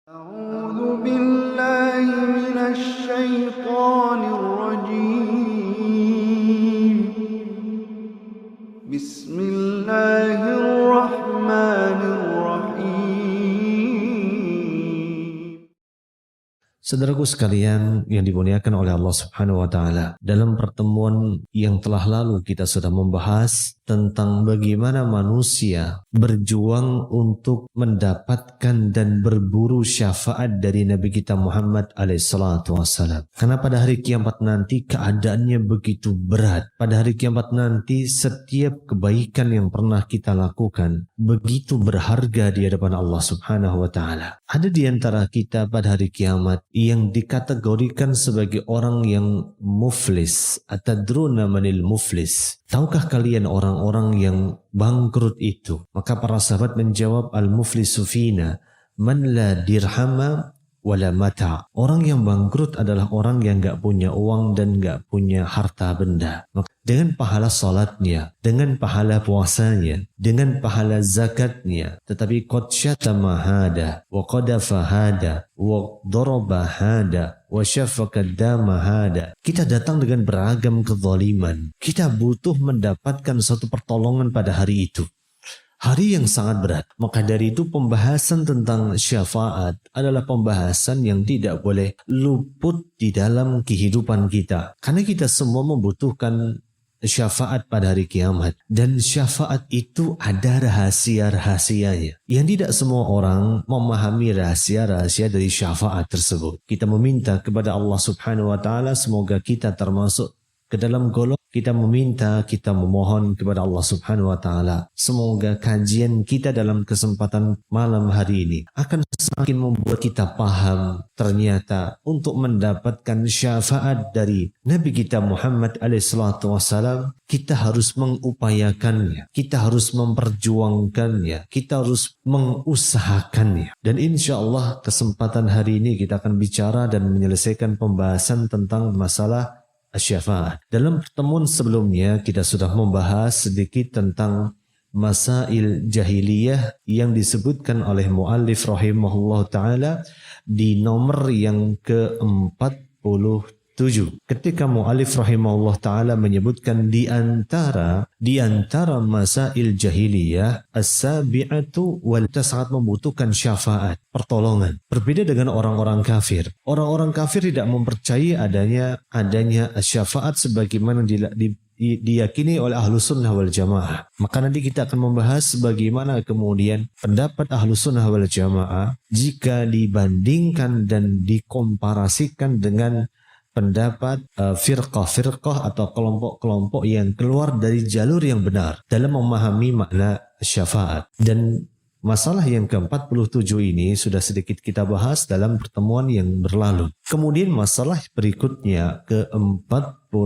أعوذ بالله من الشيطان الرجيم. بسم الله الرحمن الرحيم. Saudaraku sekalian yang dimuliakan oleh Allah Subhanahu wa taala, dalam pertemuan yang telah lalu kita sudah membahas tentang bagaimana manusia berjuang untuk mendapatkan dan berburu syafaat dari Nabi kita Muhammad alaihissalatu wassalam. Karena pada hari kiamat nanti keadaannya begitu berat. Pada hari kiamat nanti setiap kebaikan yang pernah kita lakukan begitu berharga di hadapan Allah Subhanahu wa taala. Ada di antara kita pada hari kiamat yang dikategorikan sebagai orang yang muflis. Atadruna manil muflis? Tahukah kalian orang-orang yang bangkrut itu? Maka para sahabat menjawab, al-muflisu fina man la dirhama wala mata. Orang yang bangkrut adalah orang yang gak punya uang dan gak punya harta benda. Maka dengan pahala salatnya, dengan pahala puasanya, dengan pahala zakatnya, tetapi qad syatama hada wa qadafa hada wa daraba hada wa syafaka dama hada. Kita datang dengan beragam kezaliman. Kita butuh mendapatkan suatu pertolongan pada hari itu. Hari yang sangat berat. Maka dari itu pembahasan tentang syafaat adalah pembahasan yang tidak boleh luput di dalam kehidupan kita. Karena kita semua membutuhkan syafaat pada hari kiamat. Dan syafaat itu ada rahasia-rahasianya. Yang tidak semua orang memahami rahasia-rahasia dari syafaat tersebut. Kita meminta kepada Allah Subhanahu wa taala semoga kita termasuk ke dalam golongan. Kita meminta, kita memohon kepada Allah Subhanahu wa taala. Semoga kajian kita dalam kesempatan malam hari ini akan semakin membuat kita paham ternyata untuk mendapatkan syafaat dari Nabi kita Muhammad alaihissalatu wassalam, kita harus mengupayakannya, kita harus memperjuangkannya, kita harus mengusahakannya. Dan insya Allah kesempatan hari ini kita akan bicara dan menyelesaikan pembahasan tentang masalah syafaat. Dalam pertemuan sebelumnya kita sudah membahas sedikit tentang masail jahiliyah yang disebutkan oleh muallif rahimahullah ta'ala di nomor yang ke-47. Ketika muallif rahimahullah ta'ala menyebutkan di antara masail jahiliyah as-sabi'atu wal, kita sangat membutuhkan syafaat, pertolongan. Berbeda dengan orang-orang kafir. Orang-orang kafir tidak mempercayai adanya syafaat sebagaimana diyakini oleh Ahlus Sunnah wal Jamaah. Maka nanti kita akan membahas bagaimana kemudian pendapat Ahlus Sunnah wal Jamaah jika dibandingkan dan dikomparasikan dengan pendapat firqah-firqah atau kelompok-kelompok yang keluar dari jalur yang benar dalam memahami makna syafaat. Dan masalah yang ke-47 ini sudah sedikit kita bahas dalam pertemuan yang berlalu. Kemudian masalah berikutnya ke-48.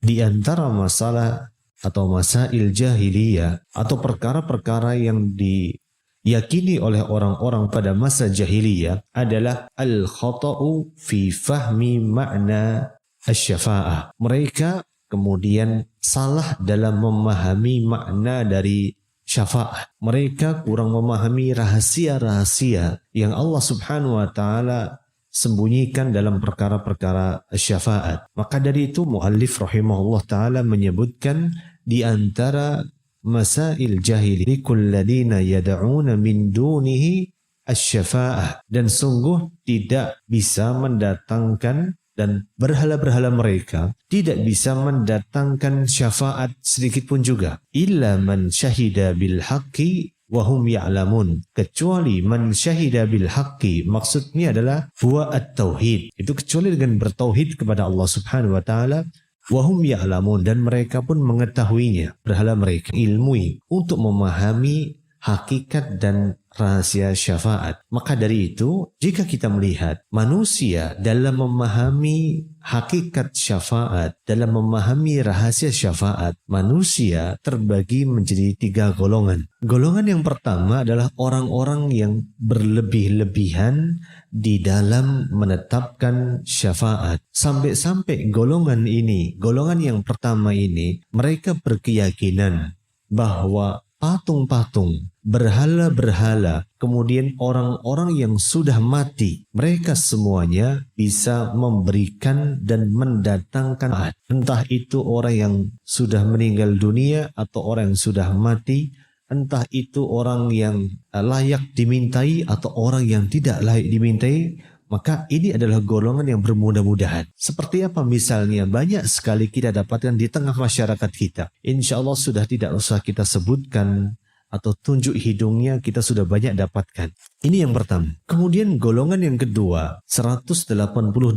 Di antara masalah atau masail jahiliyah atau perkara-perkara yang diyakini oleh orang-orang pada masa jahiliyah adalah al-khata'u fi fahmi makna asy-syafa'ah. Mereka kemudian salah dalam memahami makna dari syafaat. Mereka kurang memahami rahasia-rahasia yang Allah Subhanahu wa taala sembunyikan dalam perkara-perkara syafaat. Maka dari itu muallif rahimahullah taala menyebutkan di antara masail jahili kulladina yad'una min dunihi asy-syafa'ah, dan sungguh tidak bisa mendatangkan dan berhala-berhala mereka tidak bisa mendatangkan syafaat sedikit pun juga. Illa man syahida bil haqqi wa hum ya'lamun. Kecuali man syahida bil haqqi, maksudnya adalah huwa at-tauhid. Itu kecuali dengan bertauhid kepada Allah Subhanahu wa taala. Wahum ya'lamun, dan mereka pun mengetahuinya, berhala mereka ilmui untuk memahami hakikat dan rahasia syafaat. Maka dari itu, jika kita melihat manusia dalam memahami hakikat syafaat, dalam memahami rahasia syafaat, manusia terbagi menjadi 3 golongan. Golongan yang pertama adalah orang-orang yang berlebih-lebihan di dalam menetapkan syafaat. Sampai-sampai golongan yang pertama ini, mereka berkeyakinan bahwa patung-patung berhala-berhala, kemudian orang-orang yang sudah mati, mereka semuanya bisa memberikan dan mendatangkan, entah itu orang yang sudah meninggal dunia atau orang yang sudah mati, entah itu orang yang layak dimintai atau orang yang tidak layak dimintai, maka ini adalah golongan yang bermudah-mudahan. Seperti apa misalnya? Banyak sekali kita dapatkan di tengah masyarakat kita. Insya Allah sudah tidak usah kita sebutkan atau tunjuk hidungnya, kita sudah banyak dapatkan. Ini yang pertama. Kemudian golongan yang kedua, 180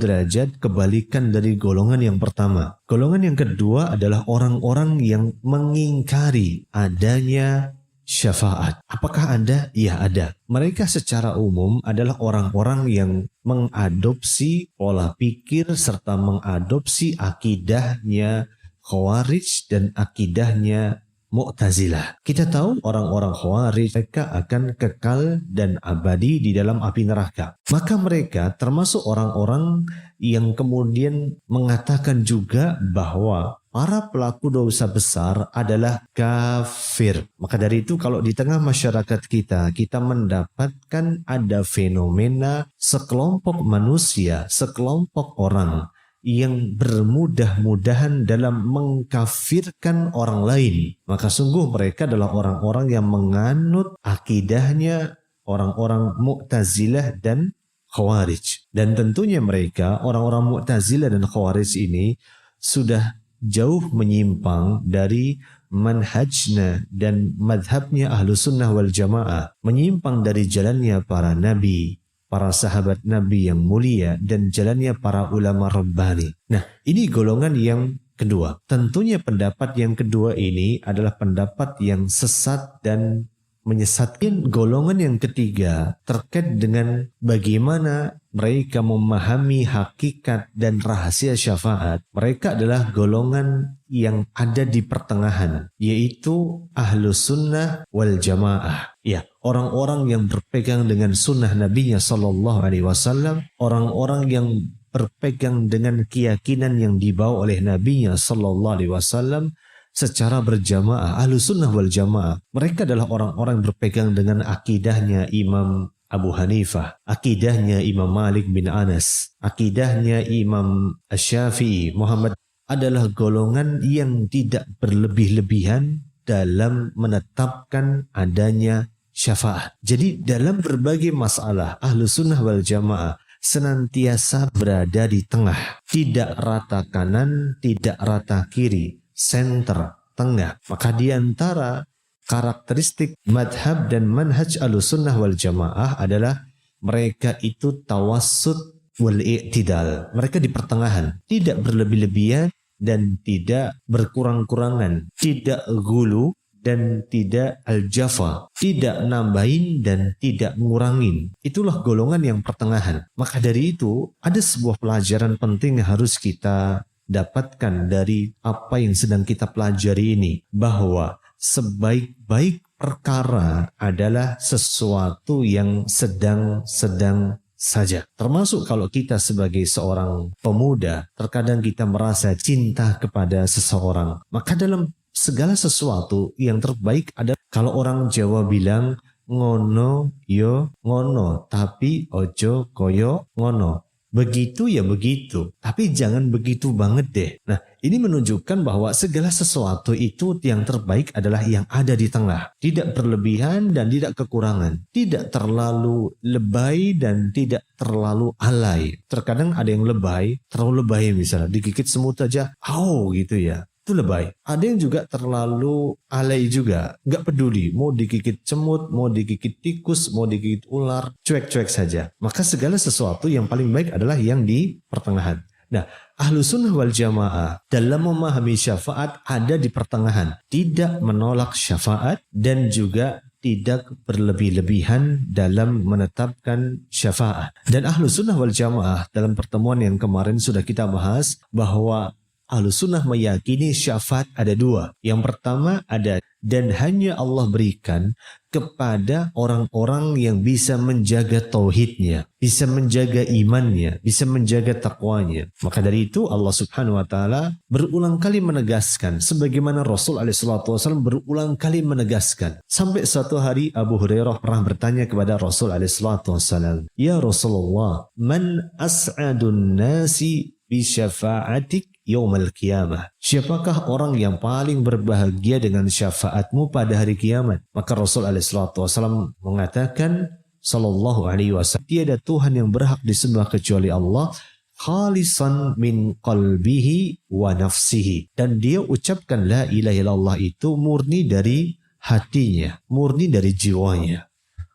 derajat kebalikan dari golongan yang pertama. Golongan yang kedua adalah orang-orang yang mengingkari adanya syafaat. Apakah ada? Ya, ada. Mereka secara umum adalah orang-orang yang mengadopsi pola pikir serta mengadopsi akidahnya Khawarij dan akidahnya Mu'tazilah. Kita tahu orang-orang Khawarij mereka akan kekal dan abadi di dalam api neraka. Maka mereka termasuk orang-orang yang kemudian mengatakan juga bahwa para pelaku dosa besar adalah kafir. Maka dari itu kalau di tengah masyarakat kita mendapatkan ada fenomena sekelompok manusia, sekelompok orang yang bermudah-mudahan dalam mengkafirkan orang lain, maka sungguh mereka adalah orang-orang yang menganut akidahnya orang-orang Mu'tazilah dan Khawarij. Dan tentunya mereka, orang-orang Mu'tazilah dan Khawarij ini sudah jauh menyimpang dari manhajnya dan madhabnya ahlu sunnah wal jamaah, menyimpang dari jalannya para nabi, para sahabat Nabi yang mulia, dan jalannya para ulama Rabbani. Nah, ini golongan yang kedua. Tentunya pendapat yang kedua ini adalah pendapat yang sesat dan menyesatkan. Golongan yang ketiga terkait dengan bagaimana mereka memahami hakikat dan rahasia syafaat. Mereka adalah golongan yang ada di pertengahan, yaitu ahlu sunnah wal jamaah. Ya, orang-orang yang berpegang dengan sunnah Nabi-Nya Sallallahu Alaihi Wasallam, orang-orang yang berpegang dengan keyakinan yang dibawa oleh Nabi-Nya Sallallahu Alaihi Wasallam secara berjamaah, ahlu sunnah wal jamaah. Mereka adalah orang-orang yang berpegang dengan akidahnya Imam Abu Hanifah, akidahnya Imam Malik bin Anas, akidahnya Imam Asy-Syafi'i, Muhammad, adalah golongan yang tidak berlebih-lebihan dalam menetapkan adanya syafaat. Jadi dalam berbagai masalah ahlu sunnah wal jamaah senantiasa berada di tengah, tidak rata kanan, tidak rata kiri, center, tengah. Maka di antara karakteristik madhab dan manhaj ahlussunnah wal jamaah adalah mereka itu tawassut wal i'tidal. Mereka di pertengahan, tidak berlebih-lebihan dan tidak berkurang-kurangan, tidak gulu dan tidak al-jafa, tidak nambahin dan tidak ngurangin. Itulah golongan yang pertengahan. Maka dari itu ada sebuah pelajaran penting yang harus kita dapatkan dari apa yang sedang kita pelajari ini, bahwa sebaik-baik perkara adalah sesuatu yang sedang-sedang saja. Termasuk kalau kita sebagai seorang pemuda, terkadang kita merasa cinta kepada seseorang. Maka dalam segala sesuatu yang terbaik adalah, kalau orang Jawa bilang ngono yo ngono, tapi ojo koyo ngono. Begitu ya begitu, tapi jangan begitu banget deh. Nah, ini menunjukkan bahwa segala sesuatu itu yang terbaik adalah yang ada di tengah. Tidak berlebihan dan tidak kekurangan. Tidak terlalu lebay dan tidak terlalu alay. Terkadang ada yang lebay, terlalu lebay misalnya. Digigit semut aja, au gitu ya. Itu lebay. Ada yang juga terlalu alay juga, nggak peduli, mau digigit semut, mau digigit tikus, mau digigit ular, cuek-cuek saja. Maka segala sesuatu yang paling baik adalah yang di pertengahan. Nah, ahlu sunnah wal jamaah dalam memahami syafaat ada di pertengahan, tidak menolak syafaat dan juga tidak berlebih-lebihan dalam menetapkan syafaat. Dan ahlu sunnah wal jamaah dalam pertemuan yang kemarin sudah kita bahas bahwa Ahlussunnah meyakini syafaat ada dua. Yang pertama ada, dan hanya Allah berikan kepada orang-orang yang bisa menjaga tauhidnya, bisa menjaga imannya, bisa menjaga takwanya. Maka dari itu Allah Subhanahu wa taala berulang kali menegaskan, sebagaimana Rasul SAW berulang kali menegaskan. Sampai suatu hari Abu Hurairah pernah bertanya kepada Rasul SAW, "Ya Rasulullah, man as'adun nasi bi syafa'atik yaumal qiyamah?" Siapakah orang yang paling berbahagia dengan syafaatmu pada hari kiamat? Maka Rasul SAW mengatakan, sallallahu alaihi wasallam, tiada Tuhan yang berhak disembah kecuali Allah, khalisan min qalbihi wa nafsihi. Dan dia ucapkan la ilaha illallah itu murni dari hatinya, murni dari jiwanya.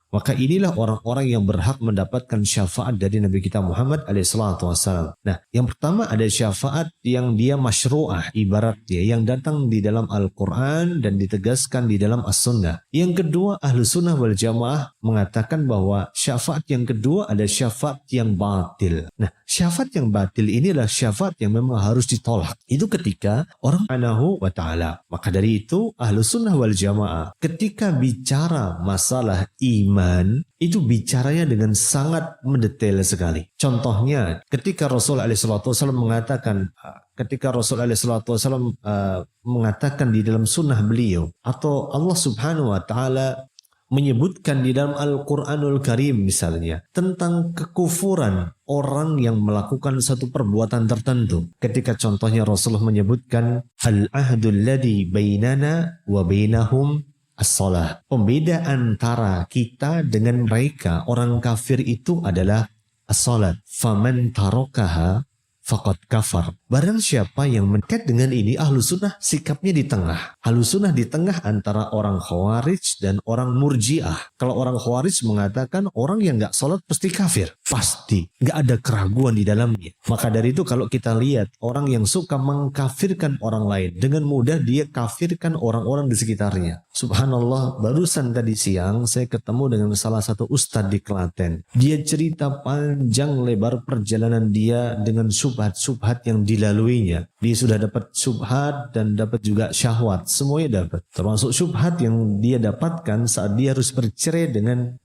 Maka inilah orang-orang yang berhak mendapatkan syafaat dari Nabi kita Muhammad SAW. Nah, yang pertama ada syafaat yang dia masyru'ah, ibaratnya yang datang di dalam Al-Quran dan ditegaskan di dalam As-Sunnah. Yang kedua, Ahlu Sunnah wal Jamaah mengatakan bahwa syafaat yang kedua ada syafaat yang batil. Nah, syafaat yang batil inilah syafaat yang memang harus ditolak. Itu ketika orang Subhanahu wa ta'ala. Maka dari itu Ahlu Sunnah wal Jamaah ketika bicara masalah iman, itu bicaranya dengan sangat mendetail sekali. Contohnya ketika Rasul SAW mengatakan, mengatakan di dalam sunnah beliau, atau Allah Subhanahu wa ta'ala menyebutkan di dalam Al-Quranul Karim misalnya tentang kekufuran orang yang melakukan satu perbuatan tertentu. Ketika contohnya Rasulullah menyebutkan al-ahdul ladzi bainana wa bainahum as-salah. Pembeda antara kita dengan mereka orang kafir itu adalah as-salat. Faman tarakaha faqad kafar. Barang siapa yang mendekat dengan ini, Ahlu Sunnah sikapnya di tengah. Ahlu Sunnah di tengah antara orang Khawarij dan orang Murji'ah. Kalau orang Khawarij mengatakan orang yang gak sholat pasti kafir. Pasti. Gak ada keraguan di dalamnya. Maka dari itu kalau kita lihat orang yang suka mengkafirkan orang lain, dengan mudah dia kafirkan orang-orang di sekitarnya. Subhanallah, barusan tadi siang saya ketemu dengan salah satu ustadz di Klaten. Dia cerita panjang lebar perjalanan dia dengan subhat yang dilaluinya. Dia sudah dapat subhat dan dapat juga syahwat, semuanya dapat. Termasuk subhat yang dia dapatkan saat dia harus bercerai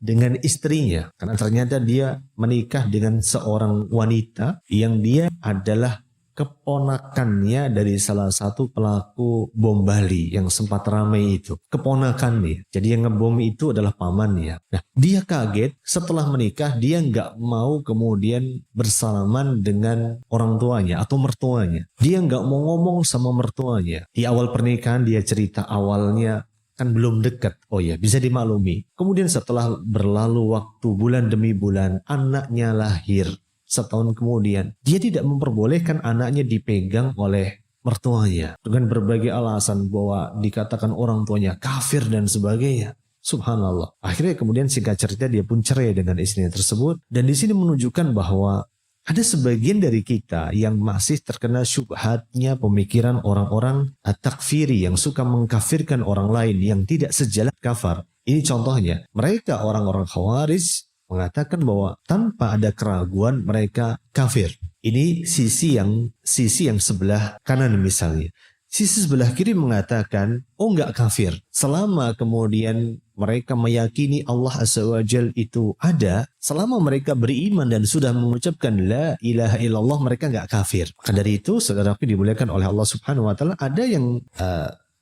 dengan istrinya, karena ternyata dia menikah dengan seorang wanita yang dia adalah keponakannya dari salah satu pelaku bom Bali yang sempat ramai itu. Keponakannya. Jadi yang ngebom itu adalah pamannya. Nah, dia kaget setelah menikah, dia nggak mau kemudian bersalaman dengan orang tuanya atau mertuanya. Dia nggak mau ngomong sama mertuanya. Di awal pernikahan dia cerita awalnya kan belum dekat. Oh ya, bisa dimaklumi. Kemudian setelah berlalu waktu bulan demi bulan, anaknya lahir. Setahun kemudian, dia tidak memperbolehkan anaknya dipegang oleh mertuanya dengan berbagai alasan bahwa dikatakan orang tuanya kafir dan sebagainya. Subhanallah. Akhirnya kemudian singkat cerita dia pun cerai dengan istrinya tersebut. Dan di sini menunjukkan bahwa ada sebagian dari kita yang masih terkena syubhatnya pemikiran orang-orang takfiri yang suka mengkafirkan orang lain yang tidak sejalan kafar. Ini contohnya, mereka orang-orang Khawarij mengatakan bahwa tanpa ada keraguan mereka kafir. Ini sisi yang sebelah kanan misalnya. Sisi sebelah kiri mengatakan, oh enggak kafir. Selama kemudian mereka meyakini Allah Azza wa Jal itu ada, selama mereka beriman dan sudah mengucapkan la ilaha illallah, mereka enggak kafir. Maka dari itu, saudaraku dimuliakan oleh Allah Subhanahu wa taala, ada yang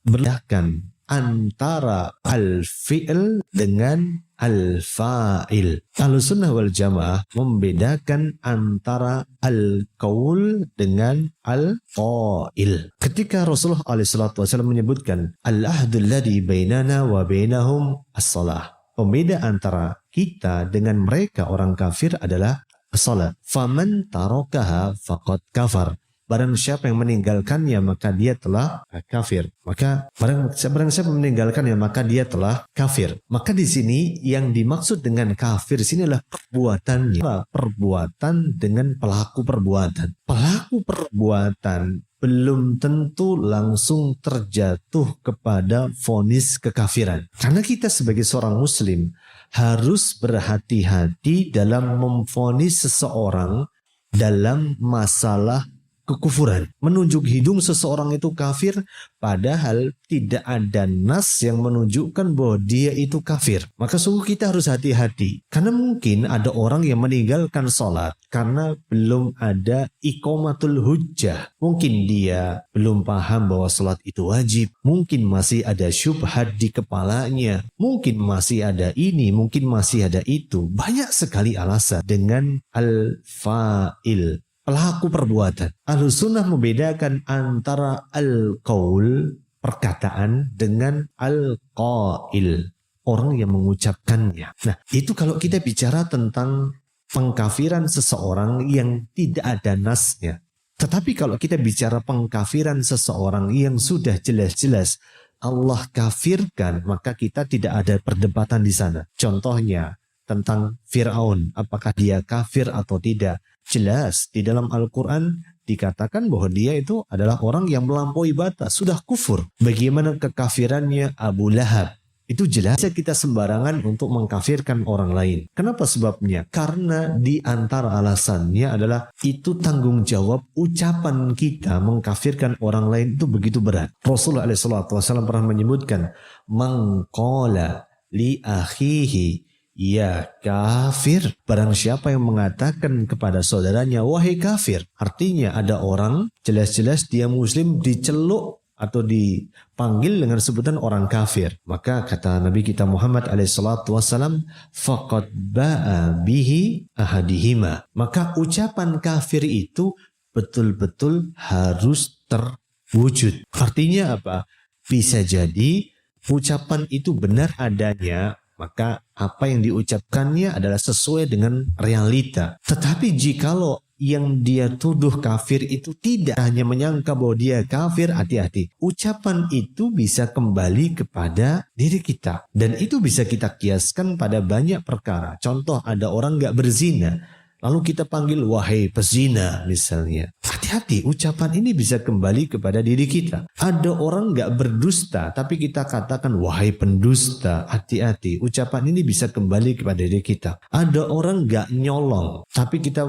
berbedakan antara al-fi'l dengan al-fa'il. Ahlussunnah wal Jamaah membedakan antara al-qaul dengan al-qail. Ketika Rasulullah SAW menyebutkan al-ahdul ladzi bainana wa bainahum as-salah. Pembeda antara kita dengan mereka orang kafir adalah as-salat. Faman tarakaha faqad kafar. Barang siapa yang meninggalkannya maka dia telah kafir. Maka barang siapa meninggalkannya maka dia telah kafir. Maka di sini yang dimaksud dengan kafir sini adalah perbuatannya. Perbuatan dengan pelaku perbuatan. Pelaku perbuatan belum tentu langsung terjatuh kepada vonis kekafiran. Karena kita sebagai seorang muslim harus berhati-hati dalam memvonis seseorang dalam masalah kekufuran. Menunjuk hidung seseorang itu kafir, padahal tidak ada nas yang menunjukkan bahwa dia itu kafir. Maka sungguh kita harus hati-hati. Karena mungkin ada orang yang meninggalkan sholat karena belum ada iqamatul hujjah. Mungkin dia belum paham bahwa sholat itu wajib. Mungkin masih ada syubhat di kepalanya. Mungkin masih ada ini, mungkin masih ada itu. Banyak sekali alasan dengan al-fa'il, pelaku perbuatan. Ahlus sunnah membedakan antara al-qaul, perkataan, dengan al-qail, orang yang mengucapkannya. Nah, itu kalau kita bicara tentang pengkafiran seseorang yang tidak ada nasnya. Tetapi kalau kita bicara pengkafiran seseorang yang sudah jelas-jelas Allah kafirkan, maka kita tidak ada perdebatan di sana. Contohnya tentang Fir'aun, apakah dia kafir atau tidak? Jelas di dalam Al-Quran dikatakan bahwa dia itu adalah orang yang melampaui batas, sudah kufur. Bagaimana kekafirannya Abu Lahab? Itu jelas kita sembarangan untuk mengkafirkan orang lain. Kenapa sebabnya? Karena di antara alasannya adalah itu tanggung jawab ucapan kita mengkafirkan orang lain itu begitu berat. Rasulullah SAW pernah menyebutkan, "Man qala li akhihi ya kafir." Barang siapa yang mengatakan kepada saudaranya, "Wahai kafir." Artinya ada orang jelas-jelas dia muslim diceluk atau dipanggil dengan sebutan orang kafir. Maka kata Nabi kita Muhammad SAW, faqad ba'a bihi ahadihima. Maka ucapan kafir itu betul-betul harus terwujud. Artinya apa? Bisa jadi ucapan itu benar adanya, maka apa yang diucapkannya adalah sesuai dengan realita. Tetapi jikalau yang dia tuduh kafir itu tidak hanya menyangka bahwa dia kafir, hati-hati. Ucapan itu bisa kembali kepada diri kita. Dan itu bisa kita kiaskan pada banyak perkara. Contoh, ada orang gak berzina, lalu kita panggil wahai pezina misalnya. Hati-hati, ucapan ini bisa kembali kepada diri kita. Ada orang gak berdusta, tapi kita katakan wahai pendusta. Hati-hati, ucapan ini bisa kembali kepada diri kita. Ada orang gak nyolong, tapi kita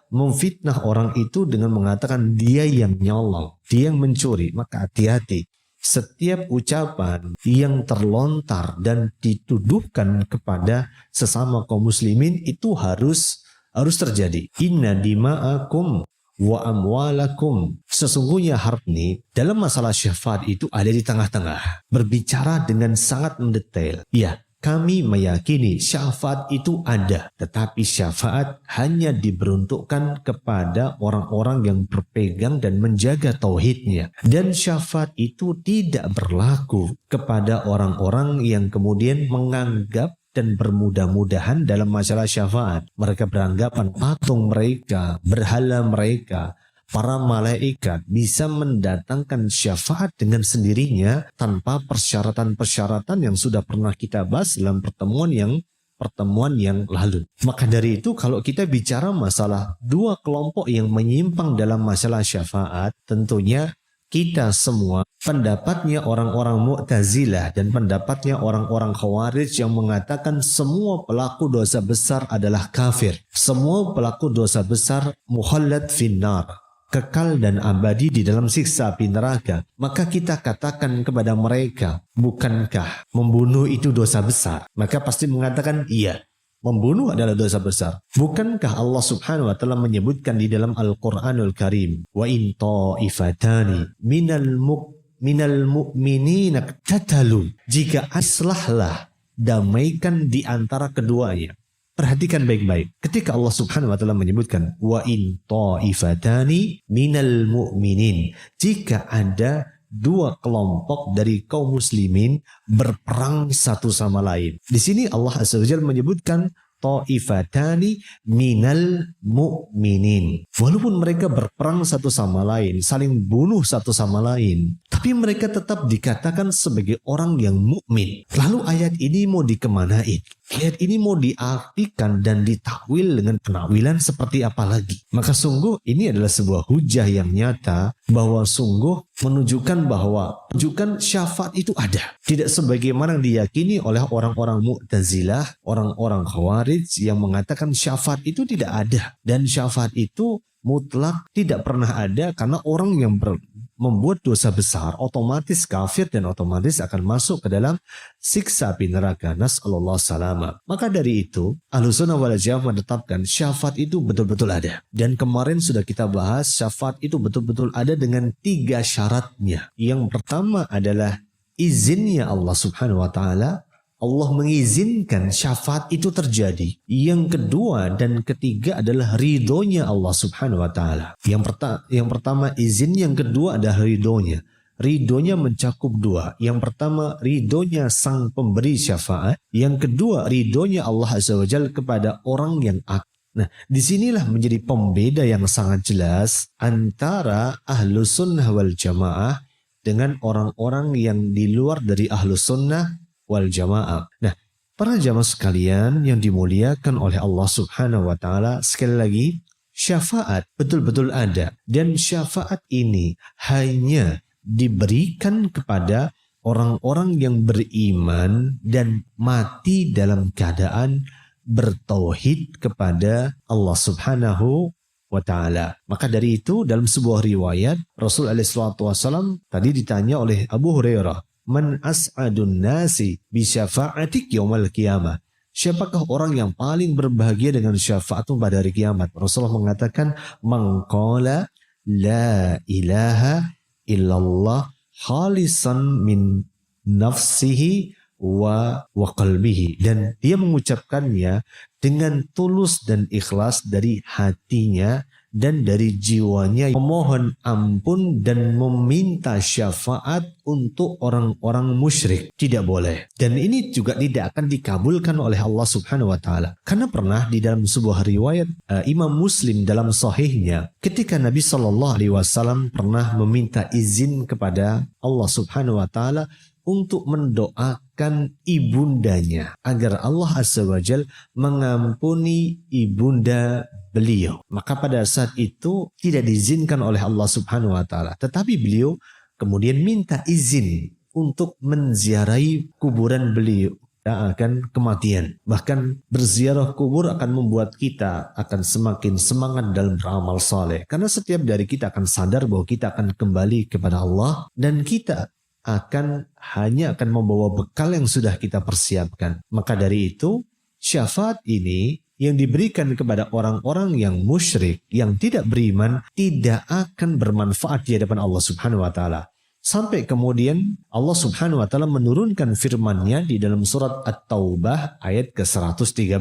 memfitnah orang itu dengan mengatakan dia yang nyolong, dia yang mencuri. Maka hati-hati. Setiap ucapan yang terlontar dan dituduhkan kepada sesama kaum muslimin itu harus terjadi. Inna dima'akum wa amwalakum. Sesungguhnya harni dalam masalah syafaat itu ada di tengah-tengah. Berbicara dengan sangat mendetail. Ya, kami meyakini syafaat itu ada. Tetapi syafaat hanya diperuntukkan kepada orang-orang yang berpegang dan menjaga tauhidnya. Dan syafaat itu tidak berlaku kepada orang-orang yang kemudian menganggap dan bermudah-mudahan dalam masalah syafaat. Mereka beranggapan patung mereka, berhala mereka, para malaikat bisa mendatangkan syafaat dengan sendirinya tanpa persyaratan-persyaratan yang sudah pernah kita bahas dalam pertemuan yang lalu. Maka dari itu kalau kita bicara masalah dua kelompok yang menyimpang dalam masalah syafaat, tentunya kita semua, pendapatnya orang-orang Mu'tazilah dan pendapatnya orang-orang Khawarij yang mengatakan semua pelaku dosa besar adalah kafir. Semua pelaku dosa besar mukhallad finnar, kekal dan abadi di dalam siksa api neraka. Maka kita katakan kepada mereka, bukankah membunuh itu dosa besar? Maka pasti mengatakan iya. Membunuh adalah dosa besar. Bukankah Allah Subhanahu wa taala menyebutkan di dalam Al-Qur'anul Karim, wa in ta'ifatani minal mu'minina qatatalu. Jika islahlah, damaikan di antara keduanya. Perhatikan baik-baik. Ketika Allah Subhanahu wa taala menyebutkan wa in ta'ifatani minal mu'minin, jika ada dua kelompok dari kaum muslimin berperang satu sama lain. Di sini Allah Azza wa Jalla menyebutkan ta'ifatani minal mu'minin. Walaupun mereka berperang satu sama lain, saling bunuh satu sama lain, tapi mereka tetap dikatakan sebagai orang yang mukmin. Lalu ayat ini mau dikemanain? Ayat ini mau diartikan dan ditakwil dengan penakwilan seperti apa lagi? Maka sungguh ini adalah sebuah hujah yang nyata bahwa sungguh menunjukkan bahwa syafaat itu ada. Tidak sebagaimana yang diyakini oleh orang-orang Mu'tazilah, orang-orang Khawarij yang mengatakan syafaat itu tidak ada. Dan syafaat itu mutlak tidak pernah ada, karena orang yang membuat dosa besar otomatis kafir dan otomatis akan masuk ke dalam siksa api neraka. Nas'alullah salama. Maka dari itu Ahlussunnah wal Jamaah menetapkan syafaat itu betul-betul ada. Dan kemarin sudah kita bahas syafaat itu betul-betul ada dengan 3 syaratnya. Yang pertama adalah izinnya Allah Subhanahu wa taala. Allah mengizinkan syafaat itu terjadi. Yang kedua dan ketiga adalah ridhonya Allah Subhanahu wa taala. Yang pertama izin, yang kedua adalah ridhonya. Ridhonya mencakup 2. Yang pertama ridhonya sang pemberi syafaat, yang kedua ridhonya Allah Azza wa Jalla kepada orang yang akal. Nah, disinilah menjadi pembeda yang sangat jelas antara Ahlussunnah wal Jamaah dengan orang-orang yang di luar dari Ahlussunnah wal Jamaah. Nah, para jamaah sekalian yang dimuliakan oleh Allah Subhanahu wa taala, sekali lagi syafaat betul-betul ada, dan syafaat ini hanya diberikan kepada orang-orang yang beriman dan mati dalam keadaan bertauhid kepada Allah Subhanahu wa ta'ala. Maka dari itu dalam sebuah riwayat Rasul SAW tadi ditanya oleh Abu Hurairah, man as'adun nasi bi syafa'atik yaumal qiyamah. Siapakah orang yang paling berbahagia dengan syafaatmu pada hari kiamat? Rasulullah mengatakan, man qala la ilaha illallah khalisan min nafsihi wa qalbihi. Dan dia mengucapkannya dengan tulus dan ikhlas dari hatinya dan dari jiwanya, memohon ampun dan meminta syafaat untuk orang-orang musyrik. Tidak boleh. Dan ini juga tidak akan dikabulkan oleh Allah Subhanahu wa taala. Karena pernah di dalam sebuah riwayat Imam Muslim dalam sahihnya, ketika Nabi SAW pernah meminta izin kepada Allah Subhanahu wa taala untuk mendoakan ibundanya agar Allah Azza wa Jalla mengampuni ibunda beliau. Maka pada saat itu tidak diizinkan oleh Allah Subhanahu wa taala, tetapi beliau kemudian minta izin untuk menziarahi kuburan beliau yang akan kematian. Bahkan berziarah kubur akan membuat kita akan semakin semangat dalam beramal saleh, karena setiap dari kita akan sadar bahwa kita akan kembali kepada Allah dan kita hanya akan membawa bekal yang sudah kita persiapkan. Maka dari itu syafaat ini yang diberikan kepada orang-orang yang musyrik, yang tidak beriman, tidak akan bermanfaat di hadapan Allah Subhanahu wa taala. Sampai kemudian Allah Subhanahu wa taala menurunkan firman-Nya di dalam surat At-Taubah ayat ke-113.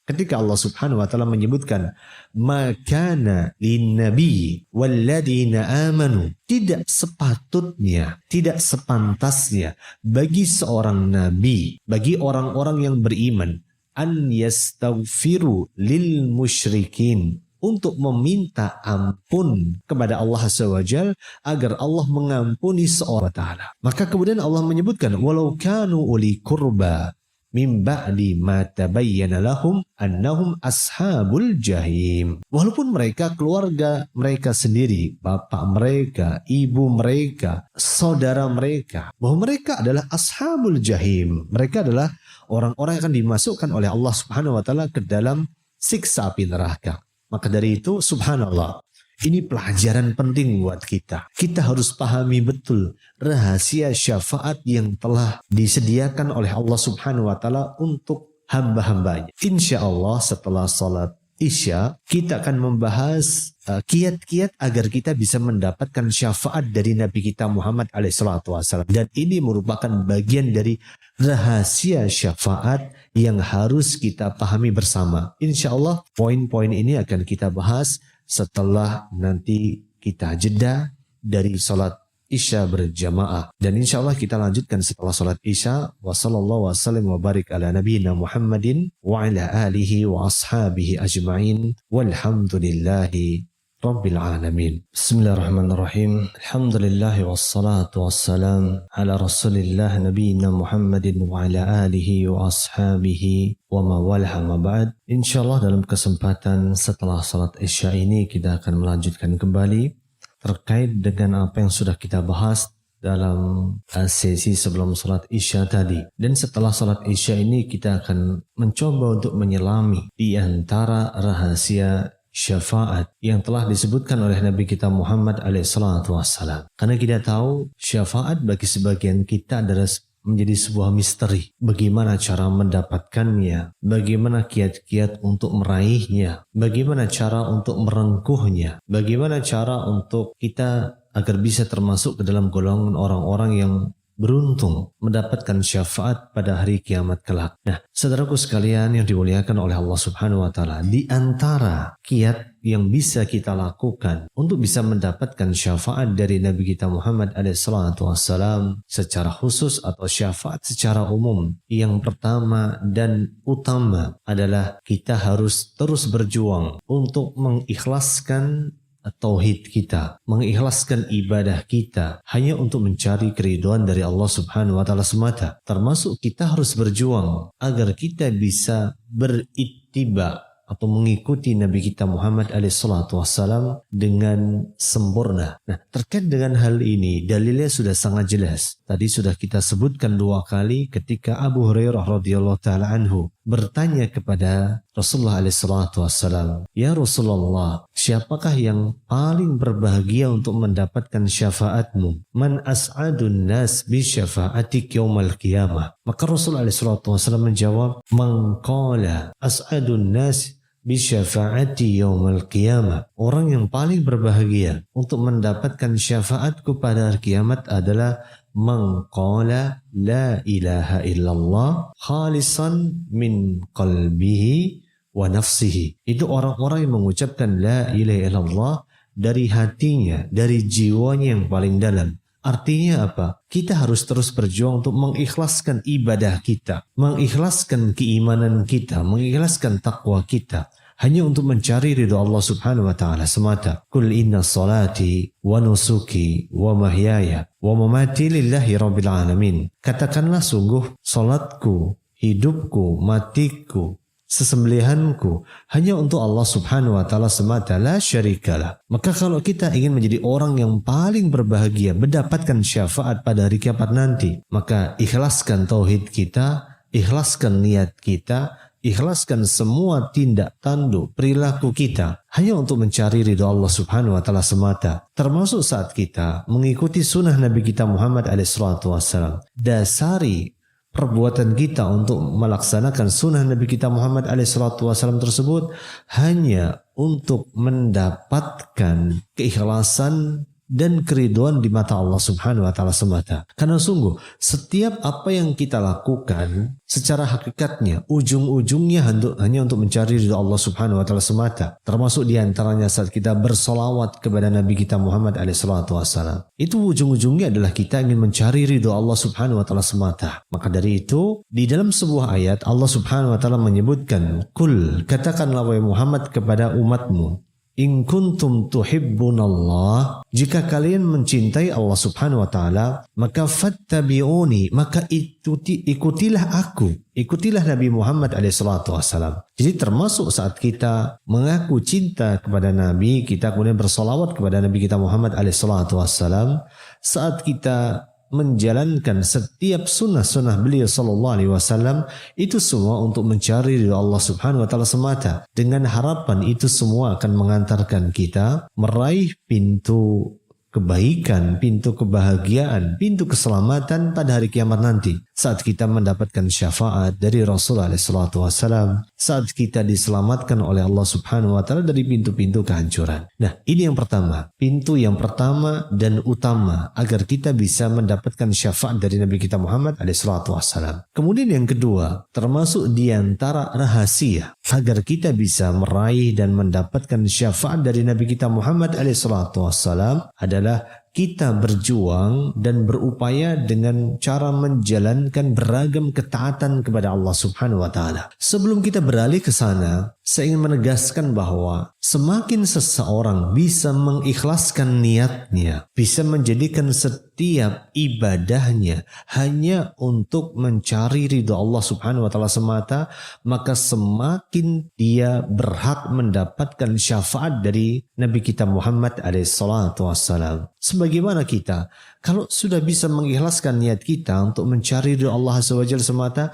Ketika Allah Subhanahu wa taala menyebutkan, "Makana lin-nabi walladzina amanu." Tidak sepatutnya, tidak sepantasnya bagi seorang nabi, bagi orang-orang yang beriman, an yastaghfiru lil musyrikin, untuk meminta ampun kepada Allah Azza wa Jalla agar Allah mengampuni seorang ta'ala. Maka kemudian Allah menyebutkan, walau kanu uli kurba min ba'di ma tabayyana lahum annahum ashabul jahim. Walaupun mereka keluarga mereka sendiri, bapak mereka, ibu mereka, saudara mereka, bahwa mereka adalah ashabul jahim. Mereka adalah orang-orang yang akan dimasukkan oleh Allah Subhanahu wa taala ke dalam siksa api neraka. Maka dari itu subhanallah, ini pelajaran penting buat kita. Kita harus pahami betul rahasia syafaat yang telah disediakan oleh Allah Subhanahu wa taala untuk hamba-hambanya. Insya Allah setelah salat Isya kita akan membahas kiat-kiat agar kita bisa mendapatkan syafaat dari Nabi kita Muhammad SAW. Dan ini merupakan bagian dari rahasia syafaat yang harus kita pahami bersama. Insya Allah poin-poin ini akan kita bahas setelah nanti kita jeda dari salat Isya berjamaah. Dan insya Allah kita lanjutkan setelah salat Isya. Wa sallallahu wa sallim wa barik ala nabiyina Muhammadin wa ala alihi wa ashabihi ajma'in. Walhamdulillahi Rabbil alamin. Bismillahirrahmanirrahim. Alhamdulillah wassalatu wassalam ala rasulillah nabiyina Muhammadin wa ala alihi wa ashabihi wa mawalah ma ba'd. Insyaallah dalam kesempatan setelah salat Isya ini kita akan melanjutkan kembali terkait dengan apa yang sudah kita bahas dalam sesi sebelum salat Isya tadi. Dan setelah salat Isya ini kita akan mencoba untuk menyelami di antara rahasia syafaat yang telah disebutkan oleh Nabi kita Muhammad SAW. Karena kita tahu syafaat bagi sebagian kita adalah menjadi sebuah misteri. Bagaimana cara mendapatkannya, bagaimana kiat-kiat untuk meraihnya, bagaimana cara untuk merengkuhnya, bagaimana cara untuk kita agar bisa termasuk ke dalam golongan orang-orang yang beruntung mendapatkan syafaat pada hari kiamat kelak. Nah, saudaraku sekalian yang dimuliakan oleh Allah Subhanahu wa taala, di antara kiat yang bisa kita lakukan untuk bisa mendapatkan syafaat dari Nabi kita Muhammad SAW secara khusus atau syafaat secara umum, yang pertama dan utama adalah kita harus terus berjuang untuk mengikhlaskan tauhid kita, mengikhlaskan ibadah kita hanya untuk mencari keridhaan dari Allah Subhanahu wa taala semata. Termasuk kita harus berjuang agar kita bisa berittiba atau mengikuti Nabi kita Muhammad SAW dengan sempurna. Nah, terkait dengan hal ini, dalilnya sudah sangat jelas. Tadi sudah kita sebutkan 2 kali ketika Abu Hurairah radhiyallahu taala anhu bertanya kepada Rasulullah SAW, "Ya Rasulullah, siapakah yang paling berbahagia untuk mendapatkan syafaatmu? Man as'adun nas bi syafa'atik yaumal qiyamah." Maka Rasulullah SAW menjawab, "Man qala as'adun nas bi syafa'ati yaumal qiyamah." Orang yang paling berbahagia untuk mendapatkan syafaatku pada hari kiamat adalah man qala la ilaha illallah khalisan min qalbihi wa nafsihi. Itu orang-orang yang mengucapkan la ilaha illallah dari hatinya, dari jiwanya yang paling dalam. Artinya apa? Kita harus terus berjuang untuk mengikhlaskan ibadah kita, mengikhlaskan keimanan kita, mengikhlaskan takwa kita hanya untuk mencari ridha Allah Subhanahu wa taala semata. Qul inna salati wa nusuki wa mahyaya wa mamati lillahi rabbil alamin. Katakanlah, sungguh salatku, hidupku, matiku, sesembelihanku hanya untuk Allah Subhanahu wa taala semata, la syarikalah. Maka kalau kita ingin menjadi orang yang paling berbahagia mendapatkan syafaat pada hari kiamat nanti, maka ikhlaskan tauhid kita, ikhlaskan niat kita, ikhlaskan semua tindak tanduk perilaku kita hanya untuk mencari ridha Allah Subhanahu wa taala semata. Termasuk saat kita mengikuti sunnah Nabi kita Muhammad SAW. Dasari perbuatan kita untuk melaksanakan sunnah Nabi kita Muhammad SAW tersebut hanya untuk mendapatkan keikhlasan dan keridhaan di mata Allah Subhanahu wa taala semata. Karena sungguh setiap apa yang kita lakukan secara hakikatnya ujung-ujungnya hanya untuk mencari ridha Allah Subhanahu wa taala semata. Termasuk diantaranya saat kita bersolawat kepada Nabi kita Muhammad SAW. Itu ujung-ujungnya adalah kita ingin mencari ridha Allah Subhanahu wa taala semata. Maka dari itu di dalam sebuah ayat Allah Subhanahu wa taala menyebutkan, "Kul, katakanlah wahai Muhammad kepada umatmu, in kuntum tuhibbunallah, jika kalian mencintai Allah Subhanahu wa taala, maka fattabi'uni, maka ikutilah aku, ikutilah Nabi Muhammad SAW." Jadi termasuk saat kita mengaku cinta kepada Nabi, kita kemudian bersolawat kepada Nabi kita Muhammad SAW, saat kita menjalankan setiap sunnah-sunnah beliau sallallahu alaihi wasallam, itu semua untuk mencari ridha Allah Subhanahu wa taala semata, dengan harapan itu semua akan mengantarkan kita meraih pintu kebaikan, pintu kebahagiaan, pintu keselamatan pada hari kiamat nanti. Saat kita mendapatkan syafaat dari Rasulullah SAW, saat kita diselamatkan oleh Allah Subhanahu wa taala dari pintu-pintu kehancuran. Nah, ini yang pertama, pintu yang pertama dan utama agar kita bisa mendapatkan syafaat dari Nabi kita Muhammad SAW. Kemudian yang kedua, termasuk di antara rahasia agar kita bisa meraih dan mendapatkan syafaat dari Nabi kita Muhammad SAW adalah kita berjuang dan berupaya dengan cara menjalankan beragam ketaatan kepada Allah Subhanahu wa taala. Sebelum kita beralih ke sana, saya ingin menegaskan bahwa semakin seseorang bisa mengikhlaskan niatnya, bisa menjadikan setiap ibadahnya hanya untuk mencari ridha Allah Subhanahu wa taala semata, maka semakin dia berhak mendapatkan syafaat dari Nabi kita Muhammad SAW. Sebagaimana kita, kalau sudah bisa mengikhlaskan niat kita untuk mencari ridha Allah Azza wa Jalla semata,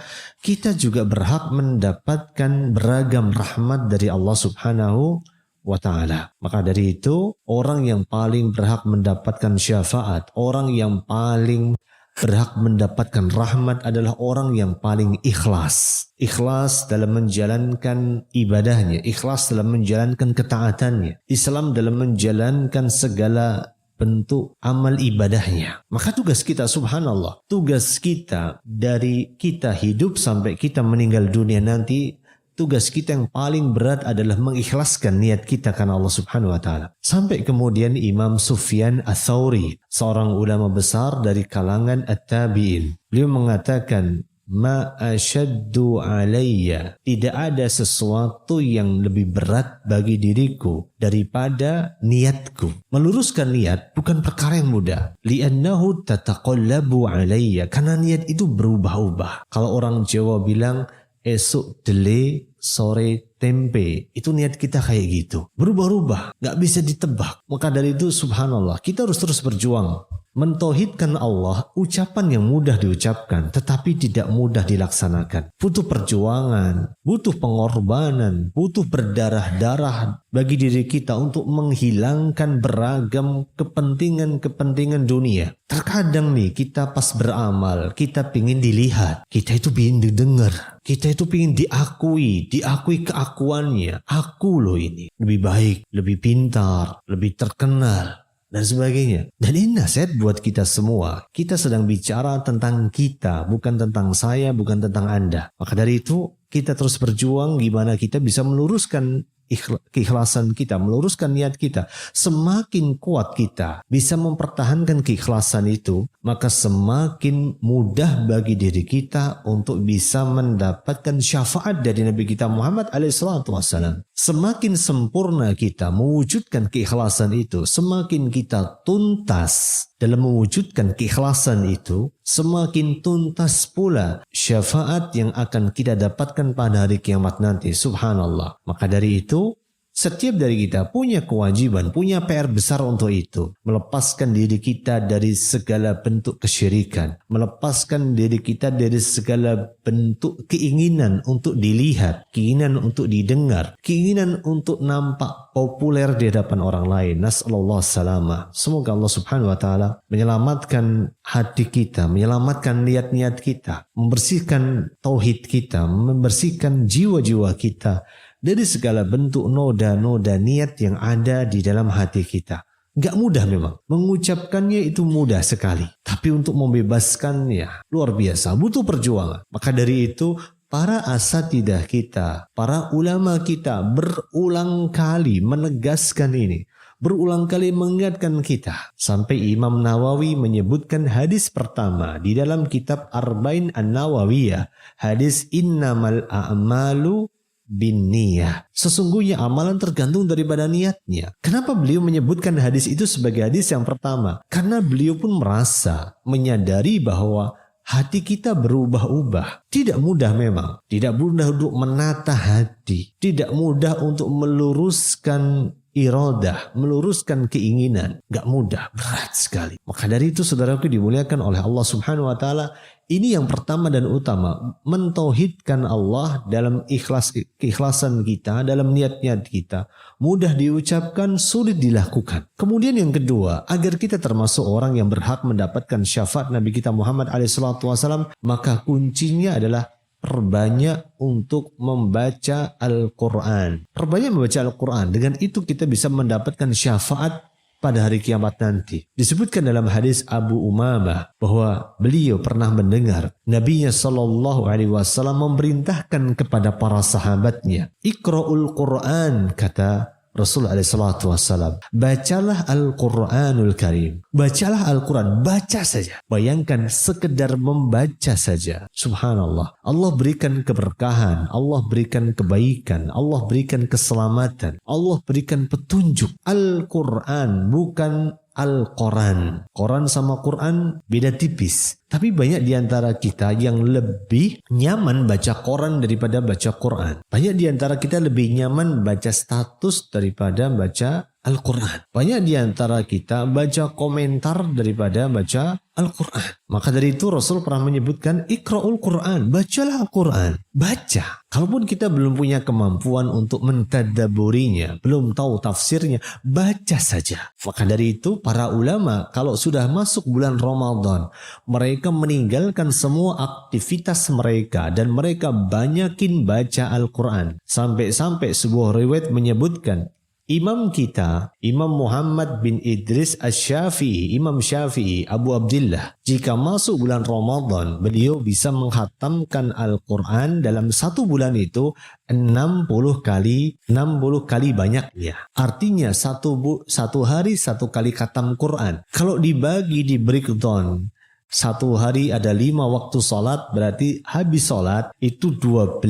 kita juga berhak mendapatkan beragam rahmat dari Allah Subhanahu wa ta'ala. Maka dari itu, orang yang paling berhak mendapatkan syafaat, orang yang paling berhak mendapatkan rahmat adalah orang yang paling ikhlas. Ikhlas dalam menjalankan ibadahnya, ikhlas dalam menjalankan ketaatannya, Islam dalam menjalankan segala bentuk amal ibadahnya. Maka tugas kita, subhanallah, tugas kita dari kita hidup sampai kita meninggal dunia nanti, tugas kita yang paling berat adalah mengikhlaskan niat kita karena Allah Subhanahu wa taala. Sampai kemudian Imam Sufyan Ats-Tsauri, seorang ulama besar dari kalangan at-tabi'in, beliau mengatakan, ma asyaddu alayya, tidak ada sesuatu yang lebih berat bagi diriku daripada niatku. Meluruskan niat bukan perkara yang mudah. Li'annahu tataqallabu alayya, karena niat itu berubah-ubah. Kalau orang Jawa bilang esok dele sore tempe, itu niat kita kayak gitu, berubah-ubah, gak bisa ditebak. Maka dari itu subhanallah, kita harus terus berjuang mentauhidkan Allah. Ucapan yang mudah diucapkan tetapi tidak mudah dilaksanakan, butuh perjuangan, butuh pengorbanan, butuh berdarah-darah bagi diri kita untuk menghilangkan beragam kepentingan dunia. Terkadang nih kita pas beramal, kita pingin dilihat, kita itu pingin didengar, kita itu pingin diakui keakuannya. Aku loh ini lebih baik, lebih pintar, lebih terkenal, dan sebagainya. Dan ini nasihat buat kita semua. Kita sedang bicara tentang kita, bukan tentang saya, bukan tentang Anda. Maka dari itu kita terus berjuang gimana kita bisa meluruskan keikhlasan kita, meluruskan niat kita. Semakin kuat kita bisa mempertahankan keikhlasan itu, maka semakin mudah bagi diri kita untuk bisa mendapatkan syafaat dari Nabi kita Muhammad SAW. Semakin sempurna kita mewujudkan keikhlasan itu, semakin kita tuntas dalam mewujudkan keikhlasan itu, semakin tuntas pula syafaat yang akan kita dapatkan pada hari kiamat nanti. Subhanallah. Maka dari itu, setiap dari kita punya kewajiban, punya PR besar untuk itu. Melepaskan diri kita dari segala bentuk kesyirikan. Melepaskan diri kita dari segala bentuk keinginan untuk dilihat, keinginan untuk didengar, keinginan untuk nampak populer di hadapan orang lain. Nas'alullah salamah. Semoga Allah Subhanahu wa taala menyelamatkan hati kita, menyelamatkan niat-niat kita, membersihkan tauhid kita, membersihkan jiwa-jiwa kita dari segala bentuk noda-noda niat yang ada di dalam hati kita. Gak mudah memang. Mengucapkannya itu mudah sekali. Tapi untuk membebaskannya luar biasa. Butuh perjuangan. Maka dari itu para asatidah kita, para ulama kita berulang kali menegaskan ini. Berulang kali mengingatkan kita. Sampai Imam Nawawi menyebutkan hadis pertama di dalam kitab Arba'in An-Nawawiyah. Hadis innamal a'malu bin niyah. Sesungguhnya amalan tergantung daripada niatnya. Kenapa beliau menyebutkan hadis itu sebagai hadis yang pertama? Karena beliau pun merasa, menyadari bahwa hati kita berubah-ubah. Tidak mudah memang. Tidak mudah untuk menata hati. Tidak mudah untuk meluruskan iradah, meluruskan keinginan. Gak mudah, berat sekali. Maka dari itu saudaraku dimuliakan oleh Allah Subhanahu wa taala, ini yang pertama dan utama, mentauhidkan Allah dalam keikhlasan kita, dalam niat-niat kita. Mudah diucapkan, sulit dilakukan. Kemudian yang kedua, agar kita termasuk orang yang berhak mendapatkan syafaat Nabi kita Muhammad SAW, maka kuncinya adalah perbanyak untuk membaca Al-Quran. Perbanyak membaca Al-Quran. Dengan itu kita bisa mendapatkan syafaat pada hari kiamat nanti. Disebutkan dalam hadis Abu Umamah bahwa beliau pernah mendengar Nabinya SAW memerintahkan kepada para sahabatnya, Iqra'ul Quran, kata Rasulullah SAW, bacalah Al-Quranul Karim. Bacalah Al-Quran, baca saja. Bayangkan sekedar membaca saja. Subhanallah. Allah berikan keberkahan, Allah berikan kebaikan, Allah berikan keselamatan, Allah berikan petunjuk. Al-Quran, bukan Al-Quran. Quran sama Quran beda tipis. Tapi banyak di antara kita yang lebih nyaman baca Quran daripada baca Quran. Banyak di antara kita lebih nyaman baca status daripada baca Al-Quran. Banyak di antara kita baca komentar daripada baca Al-Quran. Maka dari itu Rasul pernah menyebutkan Iqra'ul Quran, bacalah Al-Quran. Baca. Kalaupun kita belum punya kemampuan untuk mentadabburinya, belum tahu tafsirnya, baca saja. Maka dari itu para ulama kalau sudah masuk bulan Ramadan, mereka meninggalkan semua aktivitas mereka dan mereka banyakin baca Al-Quran. Sampai-sampai sebuah riwayat menyebutkan Imam kita, Imam Muhammad bin Idris Asy-Syafi'i, Imam Syafi'i, Abu Abdillah, jika masuk bulan Ramadan, beliau bisa menghatamkan Al-Quran dalam satu bulan itu 60 kali banyaknya. Artinya satu hari satu kali khatam Quran. Kalau dibagi di breakdown, satu hari ada 5 waktu sholat, berarti habis sholat itu 12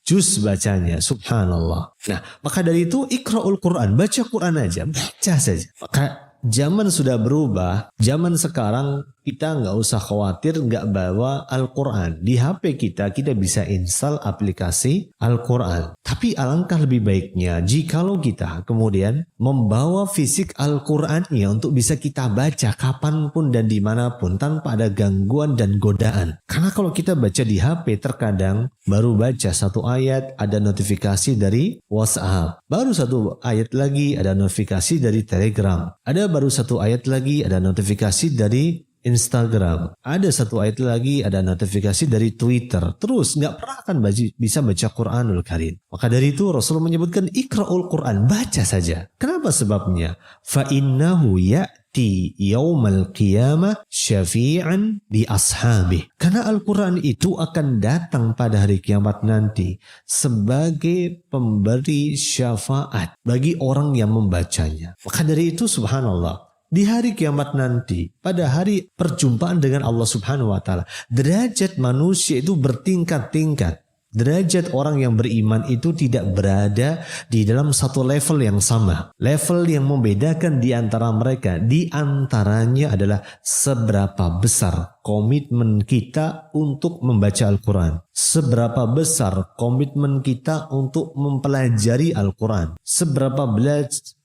juz bacanya. Subhanallah. Nah, maka dari itu Iqra'ul Quran, baca Quran aja, baca saja. Maka zaman sudah berubah. Zaman sekarang kita nggak usah khawatir nggak bawa Al-Quran. Di HP kita bisa install aplikasi Al-Quran. Tapi alangkah lebih baiknya jikalau kita kemudian membawa fisik Al-Qurannya untuk bisa kita baca kapanpun dan dimanapun tanpa ada gangguan dan godaan. Karena kalau kita baca di HP terkadang baru baca satu ayat ada notifikasi dari WhatsApp. Baru satu ayat lagi ada notifikasi dari Telegram. Ada baru satu ayat lagi ada notifikasi dari Instagram. Ada satu ayat lagi ada notifikasi dari Twitter. Terus nggak pernah akan bisa baca Quranul Karim. Maka dari itu Rasul menyebutkan Iqra'ul Quran, baca saja. Kenapa sebabnya? Fa innahu ya'ti yaumal qiyamah syafi'an li ashabi. Karena Al-Quran itu akan datang pada hari kiamat nanti sebagai pemberi syafaat bagi orang yang membacanya. Maka dari itu subhanallah, di hari kiamat nanti, pada hari perjumpaan dengan Allah Subhanahu wa taala, derajat manusia itu bertingkat-tingkat. Derajat orang yang beriman itu tidak berada di dalam satu level yang sama. Level yang membedakan di antara mereka, di antaranya adalah seberapa besar komitmen kita untuk membaca Al-Quran. Seberapa besar komitmen kita untuk mempelajari Al-Quran. Seberapa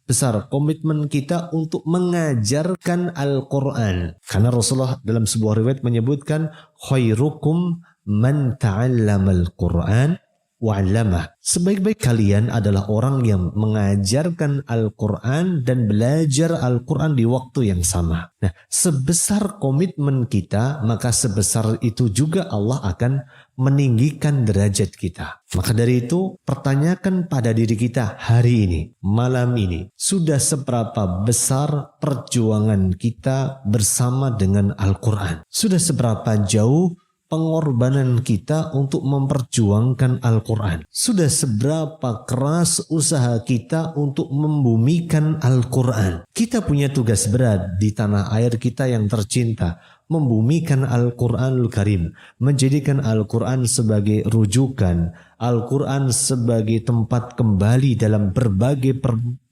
besar komitmen kita untuk mengajarkan Al-Quran. Karena Rasulullah dalam sebuah riwayat menyebutkan khairukum man ta'allamal Quran wa'allamah. Sebaik-baik kalian adalah orang yang mengajarkan Al-Quran dan belajar Al-Quran di waktu yang sama. Nah, sebesar komitmen kita, maka sebesar itu juga Allah akan meninggikan derajat kita. Maka dari itu, pertanyakan pada diri kita hari ini, malam ini, sudah seberapa besar perjuangan kita bersama dengan Al-Quran? Sudah seberapa jauh pengorbanan kita untuk memperjuangkan Al-Quran? Sudah seberapa keras usaha kita untuk membumikan Al-Quran? Kita punya tugas berat di tanah air kita yang tercinta, membumikan Al-Quranul Karim, menjadikan Al-Quran sebagai rujukan, Al-Quran sebagai tempat kembali dalam berbagai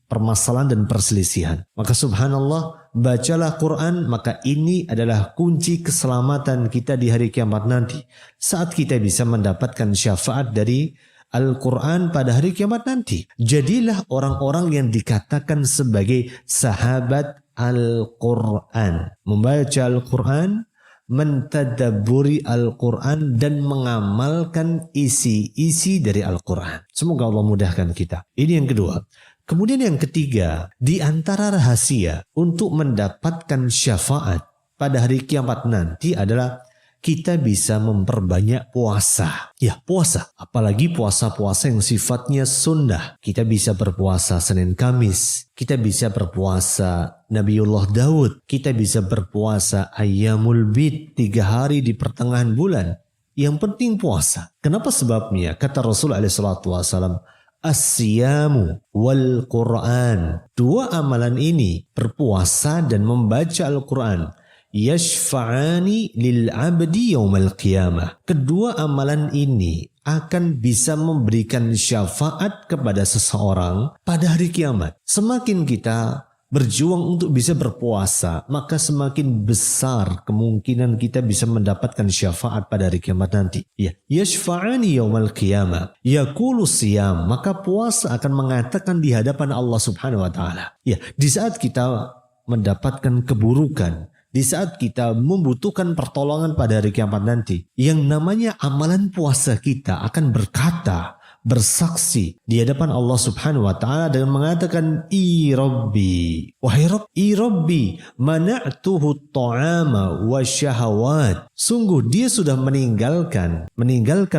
permasalahan dan perselisihan. Maka subhanallah, bacalah Quran, maka ini adalah kunci keselamatan kita di hari kiamat nanti. Saat kita bisa mendapatkan syafaat dari Al-Quran pada hari kiamat nanti. Jadilah orang-orang yang dikatakan sebagai sahabat Al-Quran. Membaca Al-Quran, mentadabburi Al-Quran dan mengamalkan isi-isi dari Al-Quran. Semoga Allah mudahkan kita. Ini yang kedua. Kemudian yang ketiga, di antara rahasia untuk mendapatkan syafaat pada hari kiamat nanti adalah kita bisa memperbanyak puasa. Ya, puasa. Apalagi puasa-puasa yang sifatnya sunnah. Kita bisa berpuasa Senin Kamis. Kita bisa berpuasa Nabiullah Daud. Kita bisa berpuasa Ayyamul Bid, 3 hari di pertengahan bulan. Yang penting puasa. Kenapa sebabnya? Kata Rasulullah SAW, As-siyamu wal Quran. 2 amalan ini, berpuasa dan membaca Al-Quran, yashfa'ani lil abdi yaumal qiyamah. Kedua amalan ini akan bisa memberikan syafaat kepada seseorang pada hari kiamat. Semakin kita berjuang untuk bisa berpuasa, maka semakin besar kemungkinan kita bisa mendapatkan syafaat pada hari kiamat nanti. Ya, yashfa'ani yaumal qiyamah, yaqulu siyam, maka puasa akan mengatakan di hadapan Allah Subhanahu wa taala. Ya, di saat kita mendapatkan keburukan, di saat kita membutuhkan pertolongan pada hari kiamat nanti, yang namanya amalan puasa kita akan berkata, bersaksi di hadapan Allah Subhanahu wa taala dengan mengatakan i rabbi, wahai Rabb, i rabbi mana'tuhu at-ta'ama wasyahawat. Sungguh dia sudah meninggalkan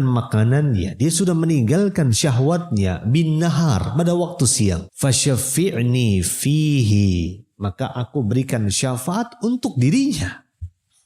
makanannya, dia sudah meninggalkan syahwatnya bin nahar, pada waktu siang. Fasyafi'ni fihi, maka aku berikan syafaat untuk dirinya.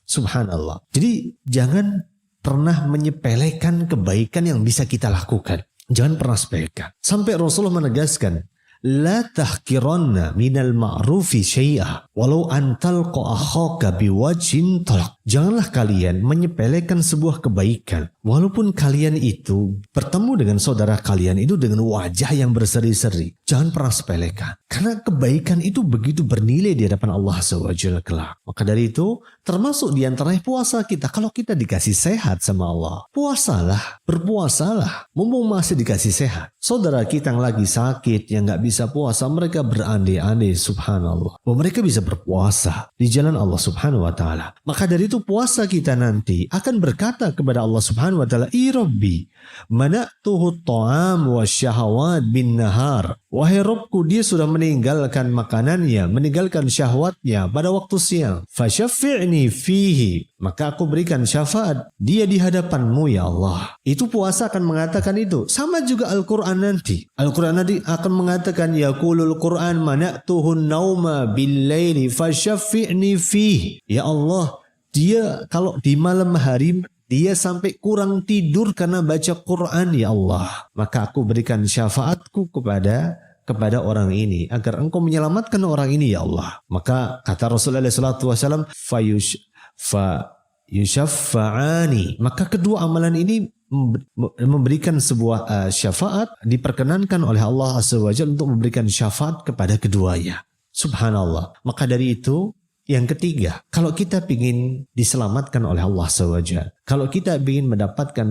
Subhanallah. Jadi jangan pernah menyepelekan kebaikan yang bisa kita lakukan. Jangan pernah sepelekan. Sampai Rasulullah menegaskan, la tahkiranna minal ma'rufi syai'ah walau antalqa akhaka biwajhin talaq. Janganlah kalian menyepelekan sebuah kebaikan walaupun kalian itu bertemu dengan saudara kalian itu dengan wajah yang berseri-seri. Jangan pernah sepelekan, karena kebaikan itu begitu bernilai di hadapan Allah SWT kelak. Maka dari itu termasuk di antaranya puasa kita. Kalau kita dikasih sehat sama Allah, puasalah, berpuasalah mumpung masih dikasih sehat. Saudara kita yang lagi sakit, yang gak bisa puasa, mereka berandai-andai, subhanallah, bahwa mereka bisa berpuasa di jalan Allah Subhanahu wa taala. Maka dari itu puasa kita nanti akan berkata kepada Allah Subhanahu wa taala, "I Rabbi, mana'tuhu at-ta'am wasyahawat bin nahar." Wahai Rabbku, dia sudah meninggalkan makanannya, meninggalkan syahwatnya pada waktu siang. Fasyafi'ni fihi, maka aku berikan syafaat dia di hadapanmu ya Allah. Itu puasa akan mengatakan itu. Sama juga Al-Quran nanti. Al-Quran nanti akan mengatakan, yaqulul Quran mana'tuhun nauma bil-laili fasyafi'ni fihi. Ya Allah, dia kalau di malam hari dia sampai kurang tidur karena baca Quran ya Allah, maka aku berikan syafaatku kepada orang ini agar engkau menyelamatkan orang ini ya Allah. Maka kata Rasulullah SAW, fayushaffa'ani, maka kedua amalan ini memberikan sebuah syafaat, diperkenankan oleh Allah SWT untuk memberikan syafaat kepada keduanya. Subhanallah. Maka dari itu, yang ketiga, kalau kita ingin diselamatkan oleh Allah SWT, kalau kita ingin mendapatkan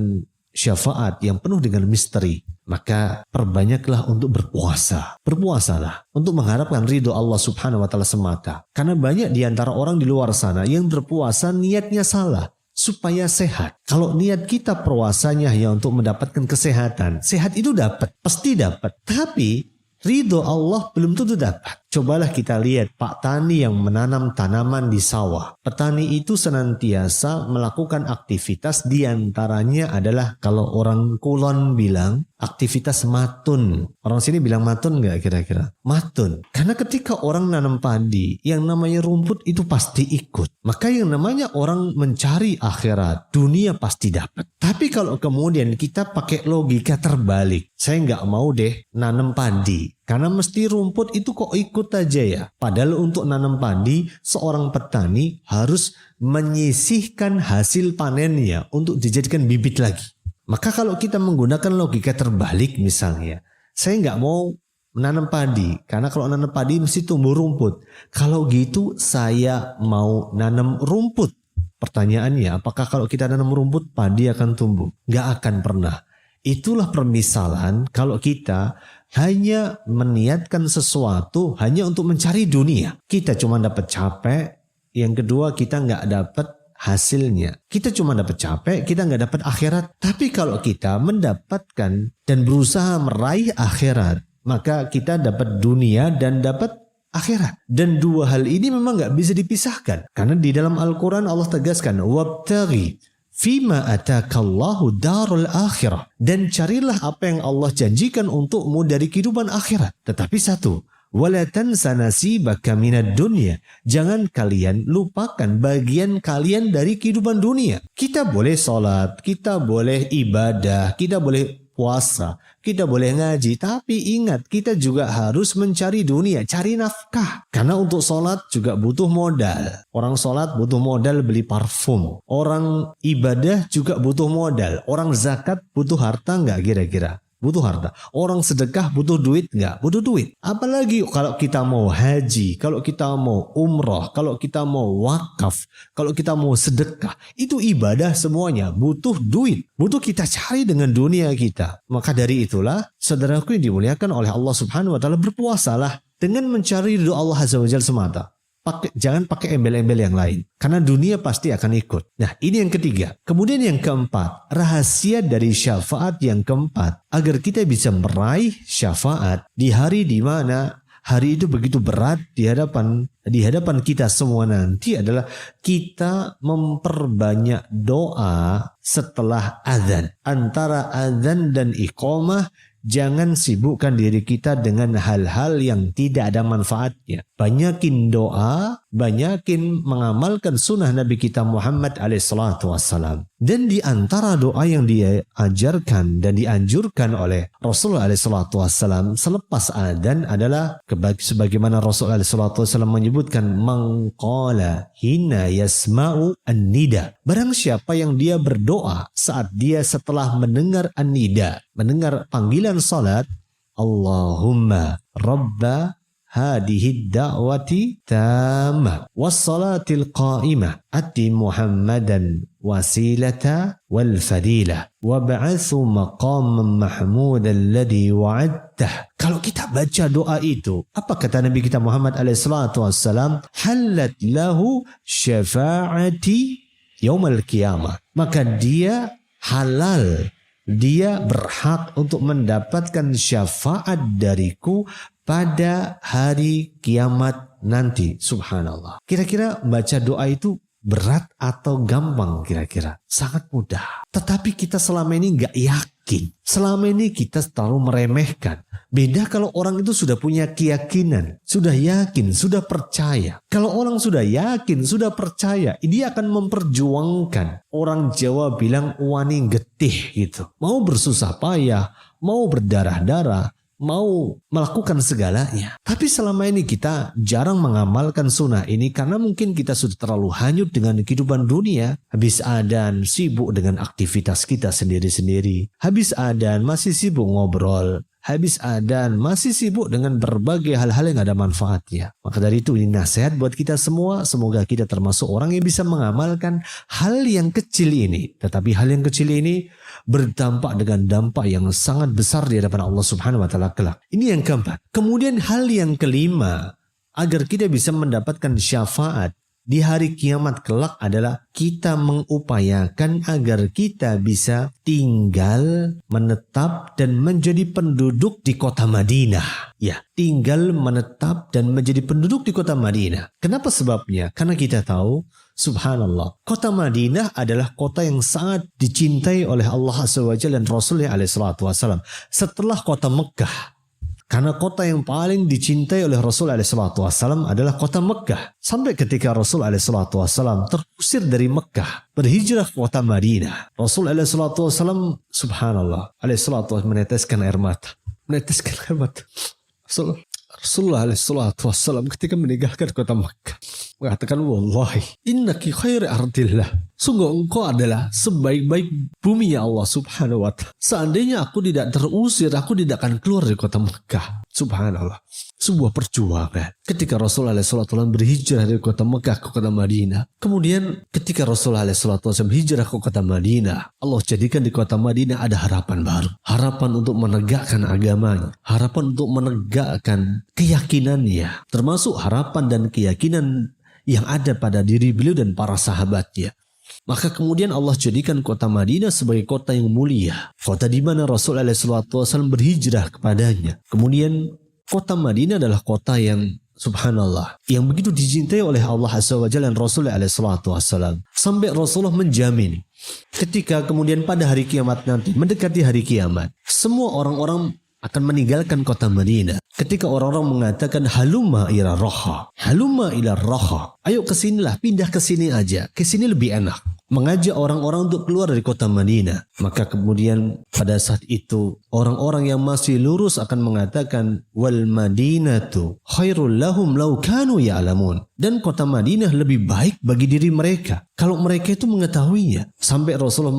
syafaat yang penuh dengan misteri, maka perbanyaklah untuk berpuasa. Berpuasalah untuk mengharapkan ridho Allah Subhanahu wa taala semata. Karena banyak di antara orang di luar sana yang berpuasa niatnya salah, supaya sehat. Kalau niat kita puasanya hanya untuk mendapatkan kesehatan, sehat itu dapat, pasti dapat. Tapi ridho Allah belum tentu dapat. Cobalah kita lihat Pak Tani yang menanam tanaman di sawah. Petani itu senantiasa melakukan aktivitas, diantaranya adalah kalau orang Kulon bilang aktivitas matun. Orang sini bilang matun nggak kira-kira? Matun. Karena ketika orang nanam padi, yang namanya rumput itu pasti ikut. Maka yang namanya orang mencari akhirat, dunia pasti dapat. Tapi kalau kemudian kita pakai logika terbalik, saya nggak mau deh nanam padi, karena mesti rumput itu kok ikut aja ya. Padahal untuk nanam padi, seorang petani harus menyisihkan hasil panennya untuk dijadikan bibit lagi. Maka kalau kita menggunakan logika terbalik misalnya, saya nggak mau menanam padi, karena kalau nanam padi mesti tumbuh rumput. Kalau gitu saya mau nanam rumput. Pertanyaannya, apakah kalau kita nanam rumput padi akan tumbuh? Nggak akan pernah. Itulah permisalan kalau kita hanya meniatkan sesuatu hanya untuk mencari dunia. Kita cuma dapat capek, yang kedua kita nggak dapat hasilnya. Kita cuma dapat capek, kita nggak dapat akhirat. Tapi kalau kita mendapatkan dan berusaha meraih akhirat, maka kita dapat dunia dan dapat akhirat. Dan dua hal ini memang nggak bisa dipisahkan. Karena di dalam Al-Quran Allah tegaskan, wabtaghi fima atakallahu darul akhirah, dan carilah apa yang Allah janjikan untukmu dari kehidupan akhirat. Tetapi satu, wala tansa nasibaka minad dunya, jangan kalian lupakan bagian kalian dari kehidupan dunia. Kita boleh sholat, kita boleh ibadah, kita boleh puasa, kita boleh ngaji, tapi ingat kita juga harus mencari dunia, cari nafkah. Karena untuk sholat juga butuh modal. Orang sholat butuh modal beli parfum. Orang ibadah juga butuh modal. Orang zakat butuh harta nggak kira-kira? Butuh harta. Orang sedekah butuh duit nggak? Butuh duit. Apalagi kalau kita mau haji, kalau kita mau umroh, kalau kita mau wakaf, kalau kita mau sedekah. Itu ibadah semuanya. Butuh duit. Butuh kita cari dengan dunia kita. Maka dari itulah, saudaraku yang dimuliakan oleh Allah Subhanahu wa Ta'ala, berpuasalah dengan mencari ridho Allah Azza wa Jalla semata. Jangan pakai embel-embel yang lain. Karena dunia pasti akan ikut. Nah, ini yang ketiga. Kemudian yang keempat, rahasia dari syafaat yang keempat. Agar kita bisa meraih syafaat di hari di mana hari itu begitu berat di hadapan kita semua nanti adalah kita memperbanyak doa setelah azan. Antara azan dan iqamah, jangan sibukkan diri kita dengan hal-hal yang tidak ada manfaatnya. Banyakin doa, banyakin mengamalkan sunnah Nabi kita Muhammad alaihissalam. Dan di antara doa yang diajarkan dan dianjurkan oleh Rasulullah alaihissalam selepas adzan adalah sebagaimana Rasulullah alaihissalam menyebutkan, mangqala hina yasma'u an-nida. Barang siapa yang dia berdoa saat dia setelah mendengar an-nida, mendengar panggilan salat, Allahumma rabba hadihi da'wati tamah wassalatil qa'imah ati Muhammadan wasilata wal fadilah wa ba'athu maqaman mahmudan alladhi wa'adtah. Kalau kita baca doa itu, apa kata Nabi kita Muhammad alaihissalam? Halat lahu syafa'ati yaumal qiyamah. Maka dia halal, dia berhak untuk mendapatkan syafaat dariku pada hari kiamat nanti. Subhanallah. Kira-kira baca doa itu berat atau gampang kira-kira? Sangat mudah. Tetapi kita selama ini nggak yakin. Selama ini kita terlalu meremehkan. Beda kalau orang itu sudah punya keyakinan, sudah yakin, sudah percaya. Kalau orang sudah yakin, sudah percaya, dia akan memperjuangkan. Orang Jawa bilang wani getih gitu. Mau bersusah payah, mau berdarah-darah, mau melakukan segalanya. Tapi selama ini kita jarang mengamalkan sunnah ini karena mungkin kita sudah terlalu hanyut dengan kehidupan dunia. Habis adzan sibuk dengan aktivitas kita sendiri-sendiri. Habis adzan masih sibuk ngobrol. Habis adzan masih sibuk dengan berbagai hal-hal yang ada manfaatnya. Maka dari itu ini nasihat buat kita semua. Semoga kita termasuk orang yang bisa mengamalkan hal yang kecil ini. Tetapi hal yang kecil ini berdampak dengan dampak yang sangat besar di hadapan Allah Subhanahu wa Ta'ala kelak. Ini yang keempat. Kemudian hal yang kelima, agar kita bisa mendapatkan syafaat di hari kiamat kelak adalah kita mengupayakan agar kita bisa tinggal, menetap dan menjadi penduduk di kota Madinah. Ya, tinggal, menetap dan menjadi penduduk di kota Madinah. Kenapa sebabnya? Karena kita tahu, subhanallah, kota Madinah adalah kota yang sangat dicintai oleh Allah SWT dan Rasulullah SAW setelah kota Mekah. Karena kota yang paling dicintai oleh Rasul SAW adalah kota Mekah. Sampai ketika Rasul SAW terusir dari Mekah, berhijrah ke kota Madinah. Rasul SAW, subhanallah, SAW meneteskan air mata. Rasulullah SAW ketika meninggalkan kota Mekah mengatakan, wallahi innaki khairi ardillah. Sungguh engkau adalah sebaik-baik bumi ya Allah Subhanahu wa Ta'ala. Seandainya aku tidak terusir, aku tidak akan keluar dari kota Mekah. Subhanallah. Sebuah perjuangan. Ketika Rasulullah SAW berhijrah dari kota Mekah ke kota Madinah. Kemudian ketika Rasulullah SAW hijrah ke kota Madinah, Allah jadikan di kota Madinah ada harapan baru. Harapan untuk menegakkan agamanya. Harapan untuk menegakkan keyakinannya. Termasuk harapan dan keyakinan yang ada pada diri beliau dan para sahabatnya. Maka kemudian Allah jadikan kota Madinah sebagai kota yang mulia. Kota di mana Rasulullah SAW berhijrah kepadanya. Kemudian kota Madinah adalah kota yang subhanallah, yang begitu dicintai oleh Allah SWT dan Rasulullah SAW. Sampai Rasulullah menjamin ketika kemudian pada hari kiamat nanti, mendekati hari kiamat, semua orang-orang akan meninggalkan kota Madinah. Ketika orang-orang mengatakan halumma ila raha, halumma ila raha, ayo kesinilah, pindah ke sini aja, ke sini lebih enak. mengajak orang-orang untuk keluar dari kota Madinah. Maka kemudian pada saat itu orang-orang yang masih lurus akan mengatakan wal madinatu khairul lahum law kanu ya'lamun. Dan kota Madinah lebih baik bagi diri mereka kalau mereka itu mengetahuinya. Sampai Rasulullah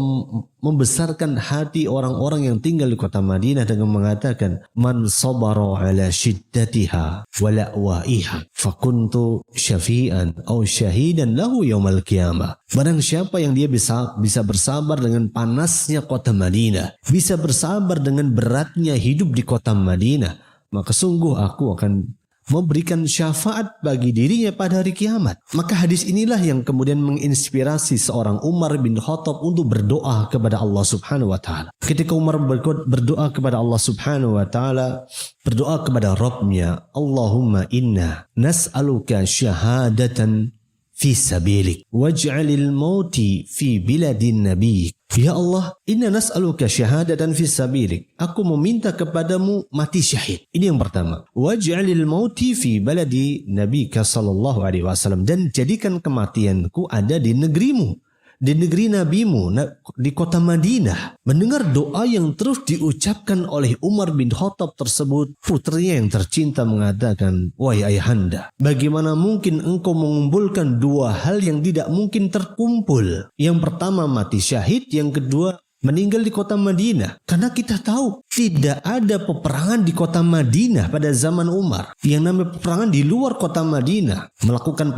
membesarkan hati orang-orang yang tinggal di kota Madinah dengan mengatakan man sabara ala shiddatiha wa la'waiha fakuntu syafi'an aw syahidan lahu yaumal qiyamah. Barang siapa yang dia bisa bersabar dengan panasnya kota Madinah, bisa bersabar dengan beratnya hidup di kota Madinah, maka sungguh aku akan memberikan syafaat bagi dirinya pada hari kiamat. Maka hadis inilah yang kemudian menginspirasi seorang Umar bin Khattab untuk berdoa kepada Allah Subhanahu wa taala. Ketika Umar berdoa kepada Allah Subhanahu wa taala, berdoa kepada Rabbnya, Allahumma inna nas'aluka syahadatan fi sabilik waj'alil mauti fi biladin nabiyik. Ya Allah, inna nas'aluka syahadatan fi sabilik. Aku meminta kepadamu mati syahid. Ini yang pertama. Waj'alil mauti fi baladi nabika sallallahu alaihi wasallam. Dan jadikan kematianku ada di negerimu, di negeri nabimu, di kota Madinah. Mendengar doa yang terus diucapkan oleh Umar bin Khattab tersebut, putrinya yang tercinta mengatakan, wahai ayahanda, bagaimana mungkin engkau mengumpulkan dua hal yang tidak mungkin terkumpul? Yang pertama mati syahid, yang kedua meninggal di kota Madinah. Karena kita tahu tidak ada peperangan di kota Madinah pada zaman Umar. Yang namanya peperangan di luar kota Madinah, melakukan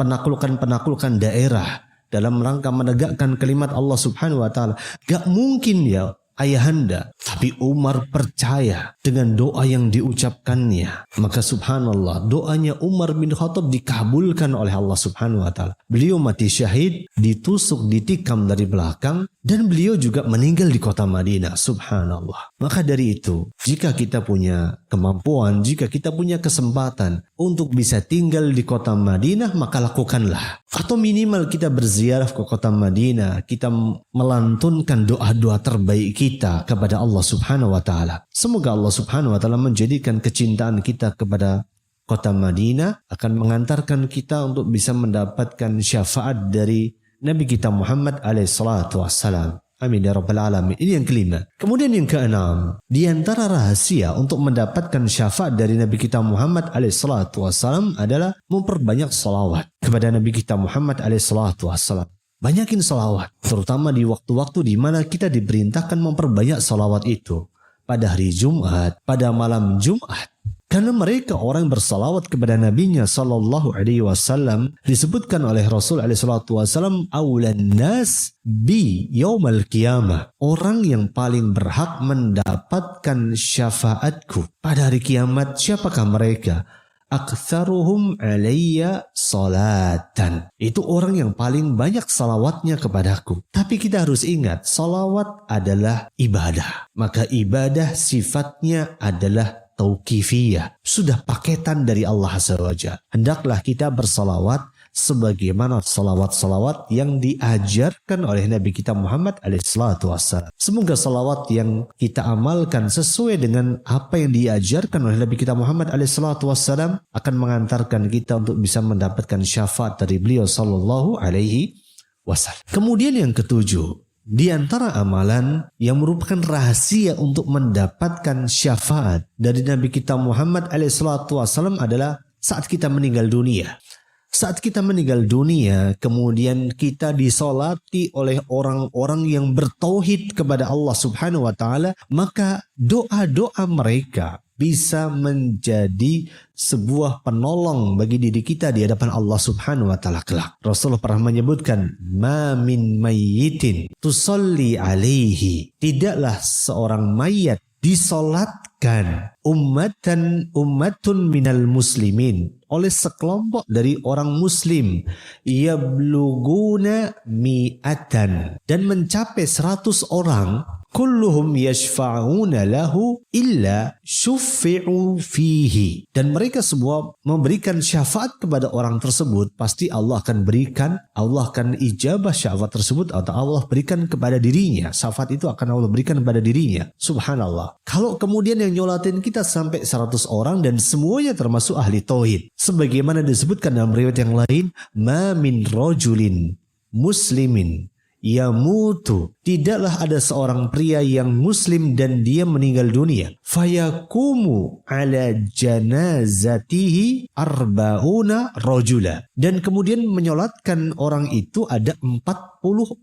penaklukan daerah dalam rangka menegakkan kalimat Allah Subhanahu wa taala. Gak mungkin ya ayahanda. Tapi Umar percaya dengan doa yang diucapkannya. Maka subhanallah, doanya Umar bin Khattab dikabulkan oleh Allah Subhanahu wa taala. Beliau mati syahid, ditusuk, ditikam dari belakang, dan beliau juga meninggal di kota Madinah. Subhanallah. Maka dari itu, jika kita punya kemampuan, jika kita punya kesempatan untuk bisa tinggal di kota Madinah, maka lakukanlah. Atau minimal kita berziarah ke kota Madinah, kita melantunkan doa-doa terbaik kita kepada Allah Subhanahu wa taala. Semoga Allah Subhanahu wa taala menjadikan kecintaan kita kepada kota Madinah akan mengantarkan kita untuk bisa mendapatkan syafaat dari Nabi kita Muhammad alaihissalatu wassalam. Amin ya rabbal alamin. Ini yang kelima. Kemudian yang keenam, di antara rahasia untuk mendapatkan syafaat dari Nabi kita Muhammad alaihissalatu wassalam adalah memperbanyak salawat kepada Nabi kita Muhammad alaihissalatu wassalam. Banyakin salawat, terutama di waktu-waktu di mana kita diperintahkan memperbanyak salawat itu. Pada hari Jumat, pada malam Jumat. Karena mereka orang bersalawat kepada nabinya sallallahu alaihi wasallam disebutkan oleh Rasul alaihi salatu wasallam aulan nas bi yaumal qiyamah. Orang yang paling berhak mendapatkan syafaatku pada hari kiamat, siapakah mereka? Aktsaruhum alayya salatan. Itu orang yang paling banyak salawatnya kepadaku. Tapi kita harus ingat, salawat adalah ibadah. Maka ibadah sifatnya adalah tauqifiyah. Sudah paketan dari Allah Azza wa Jalla. Hendaklah kita bersalawat sebagaimana salawat-salawat yang diajarkan oleh Nabi kita Muhammad alaihissalatu wassalam. Semoga salawat yang kita amalkan sesuai dengan apa yang diajarkan oleh Nabi kita Muhammad alaihissalatu wassalam akan mengantarkan kita untuk bisa mendapatkan syafaat dari beliau sallallahu alaihi wasallam. Kemudian yang ketujuh, di antara amalan yang merupakan rahasia untuk mendapatkan syafaat dari Nabi kita Muhammad alaihissalatu wassalam adalah saat kita meninggal dunia. Saat kita meninggal dunia, kemudian kita disolati oleh orang-orang yang bertauhid kepada Allah Subhanahu wa taala, maka doa-doa mereka bisa menjadi sebuah penolong bagi diri kita di hadapan Allah Subhanahu wa taala kelak. Rasulullah pernah menyebutkan, "Ma min mayyitin tusalli alaihi." Tidaklah seorang mayat disolatkan ummatun minal muslimin oleh sekelompok dari orang muslim yabluguna mi'atan dan mencapai 100 orang, kulluhum yashfa'una lahu illa syuffi'u fihi, dan mereka semua memberikan syafaat kepada orang tersebut, pasti Allah akan berikan, Allah akan ijabah syafaat tersebut atau Allah berikan kepada dirinya. Syafaat itu akan Allah berikan kepada dirinya. Subhanallah. Kalau kemudian yang nyolatin kita sampai 100 orang dan semuanya termasuk ahli tauhid, sebagaimana disebutkan dalam riwayat yang lain, ma min rajulin muslimin yamutu, tidaklah ada seorang pria yang muslim dan dia meninggal dunia, fayakumu ala janazatihi arba'una rajula, dan kemudian menyolatkan orang itu ada 40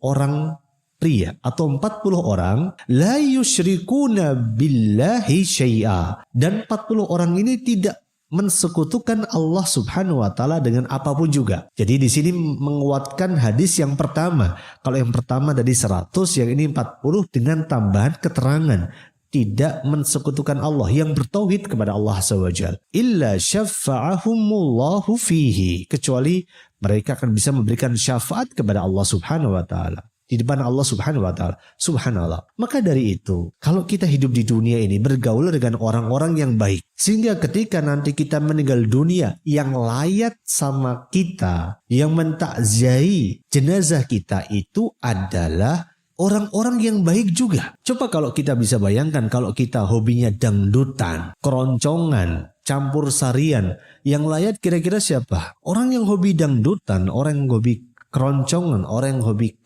orang pria atau 40 orang, la yusyrikuna billahi syai'a, dan 40 orang ini tidak mensekutukan Allah Subhanahu wa taala dengan apapun juga. Jadi di sini menguatkan hadis yang pertama. Kalau yang pertama tadi 100, yang ini 40 dengan tambahan keterangan tidak mensekutukan Allah, yang bertauhid kepada Allah SWT. Illa syafa'ahumullahu fihi, kecuali mereka akan bisa memberikan syafaat kepada Allah Subhanahu wa taala di depan Allah Subhanahu wa taala. Subhanallah. Maka dari itu, kalau kita hidup di dunia ini bergaul dengan orang-orang yang baik, sehingga ketika nanti kita meninggal dunia, yang layak sama kita, yang mentakziahi jenazah kita itu adalah orang-orang yang baik juga. Coba kalau kita bisa bayangkan, kalau kita hobinya dangdutan, keroncongan, campur sarian, yang layak kira-kira siapa? Orang yang hobi dangdutan, orang yang hobi keroncongan, orang yang hobi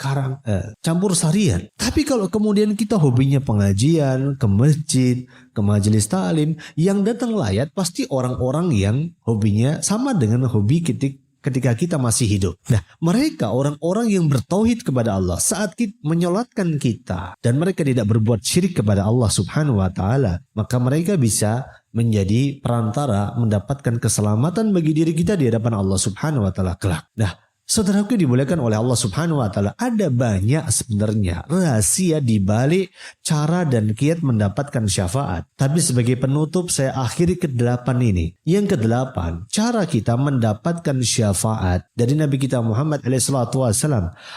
campur sarian. Tapi kalau kemudian kita hobinya pengajian, ke masjid, ke majelis ta'lim, yang datang layat pasti orang-orang yang hobinya sama dengan hobi ketika kita masih hidup. Nah, mereka orang-orang yang bertauhid kepada Allah, saat kita menyolatkan kita dan mereka tidak berbuat syirik kepada Allah Subhanahu wa taala, maka mereka bisa menjadi perantara mendapatkan keselamatan bagi diri kita di hadapan Allah Subhanahu wa taala kelak. Nah, saudaraku dimuliakan oleh Allah Subhanahu wa taala, ada banyak sebenarnya rahasia di balik cara dan kiat mendapatkan syafaat. Tapi sebagai penutup saya akhiri ke-8 ini. Yang ke-8, cara kita mendapatkan syafaat dari Nabi kita Muhammad SAW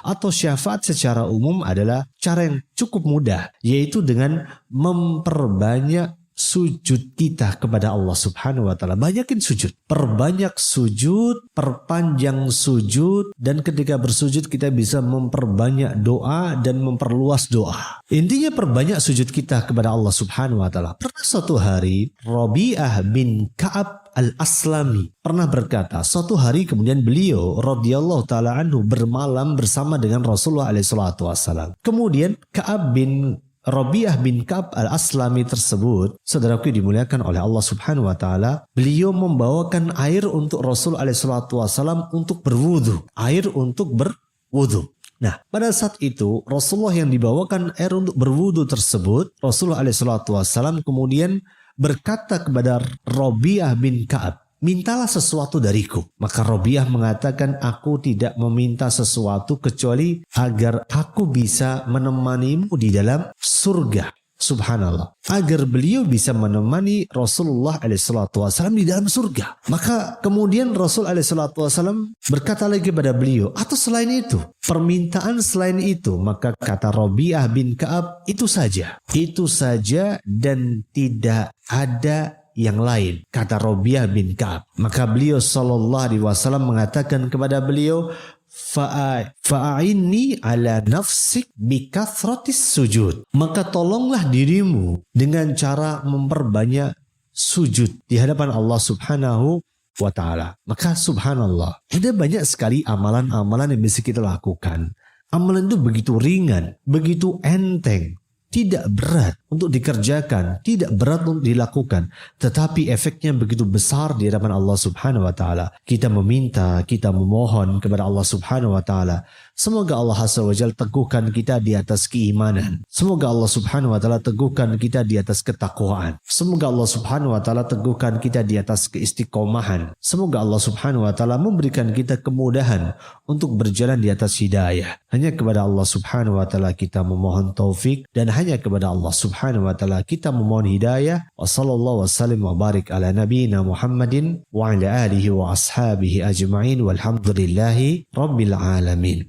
atau syafaat secara umum adalah cara yang cukup mudah, yaitu dengan memperbanyak sujud kita kepada Allah Subhanahu wa taala. Banyakin sujud, perbanyak sujud, perpanjang sujud, dan ketika bersujud kita bisa memperbanyak doa dan memperluas doa. Intinya perbanyak sujud kita kepada Allah Subhanahu wa taala. Pernah suatu hari Rabi'ah bin Ka'ab al-Aslami pernah berkata, suatu hari kemudian beliau radhiyallahu taala anhu bermalam bersama dengan Rasulullah alaihi salatu wasallam. Kemudian Rabi'ah bin Ka'ab al-Aslami tersebut, saudaraku dimuliakan oleh Allah Subhanahu wa taala, beliau membawakan air untuk Rasul alaihi salatu wasallam untuk berwudu, air untuk berwudu. Nah, pada saat itu Rasulullah yang dibawakan air untuk berwudu tersebut, Rasulullah alaihi salatu wasallam kemudian berkata kepada Rabi'ah bin Ka'ab, mintalah sesuatu dariku. Maka Rabi'ah mengatakan, aku tidak meminta sesuatu kecuali agar aku bisa menemanimu di dalam surga. Subhanallah. Agar beliau bisa menemani Rasulullah SAW di dalam surga. Maka kemudian Rasul SAW berkata lagi kepada beliau, atau selain itu, permintaan selain itu. Maka kata Rabi'ah bin Ka'ab, itu saja. Itu saja dan tidak ada yang lain, kata Rabi'ah bin Ka'ab. Maka beliau sallallahu alaihi wasallam mengatakan kepada beliau, fa'ainni ala nafsik bikathratis sujud. Maka tolonglah dirimu dengan cara memperbanyak sujud di hadapan Allah Subhanahu wa taala. Maka subhanallah, ada banyak sekali amalan-amalan yang bisa kita lakukan. Amalan itu begitu ringan, begitu enteng, tidak berat untuk dikerjakan, tidak berat untuk dilakukan, tetapi efeknya begitu besar di hadapan Allah Subhanahu wa taala. Kita meminta, kita memohon kepada Allah Subhanahu wa taala, semoga Allah Azza wa Jalla teguhkan kita di atas keimanan. Semoga Allah Subhanahu wa taala teguhkan kita di atas ketakwaan. Semoga Allah Subhanahu wa taala teguhkan kita di atas keistiqomahan. Semoga Allah Subhanahu wa taala memberikan kita kemudahan untuk berjalan di atas hidayah. Hanya kepada Allah Subhanahu wa taala kita memohon taufik, dan hanya kepada Allah Subhanahu wa taala kita memohon hidayah. Wa sallallahu wasallim wa barik ala nabiyyina Muhammadin wa ala alihi wa ashabihi ajma'in walhamdulillahi rabbil alamin.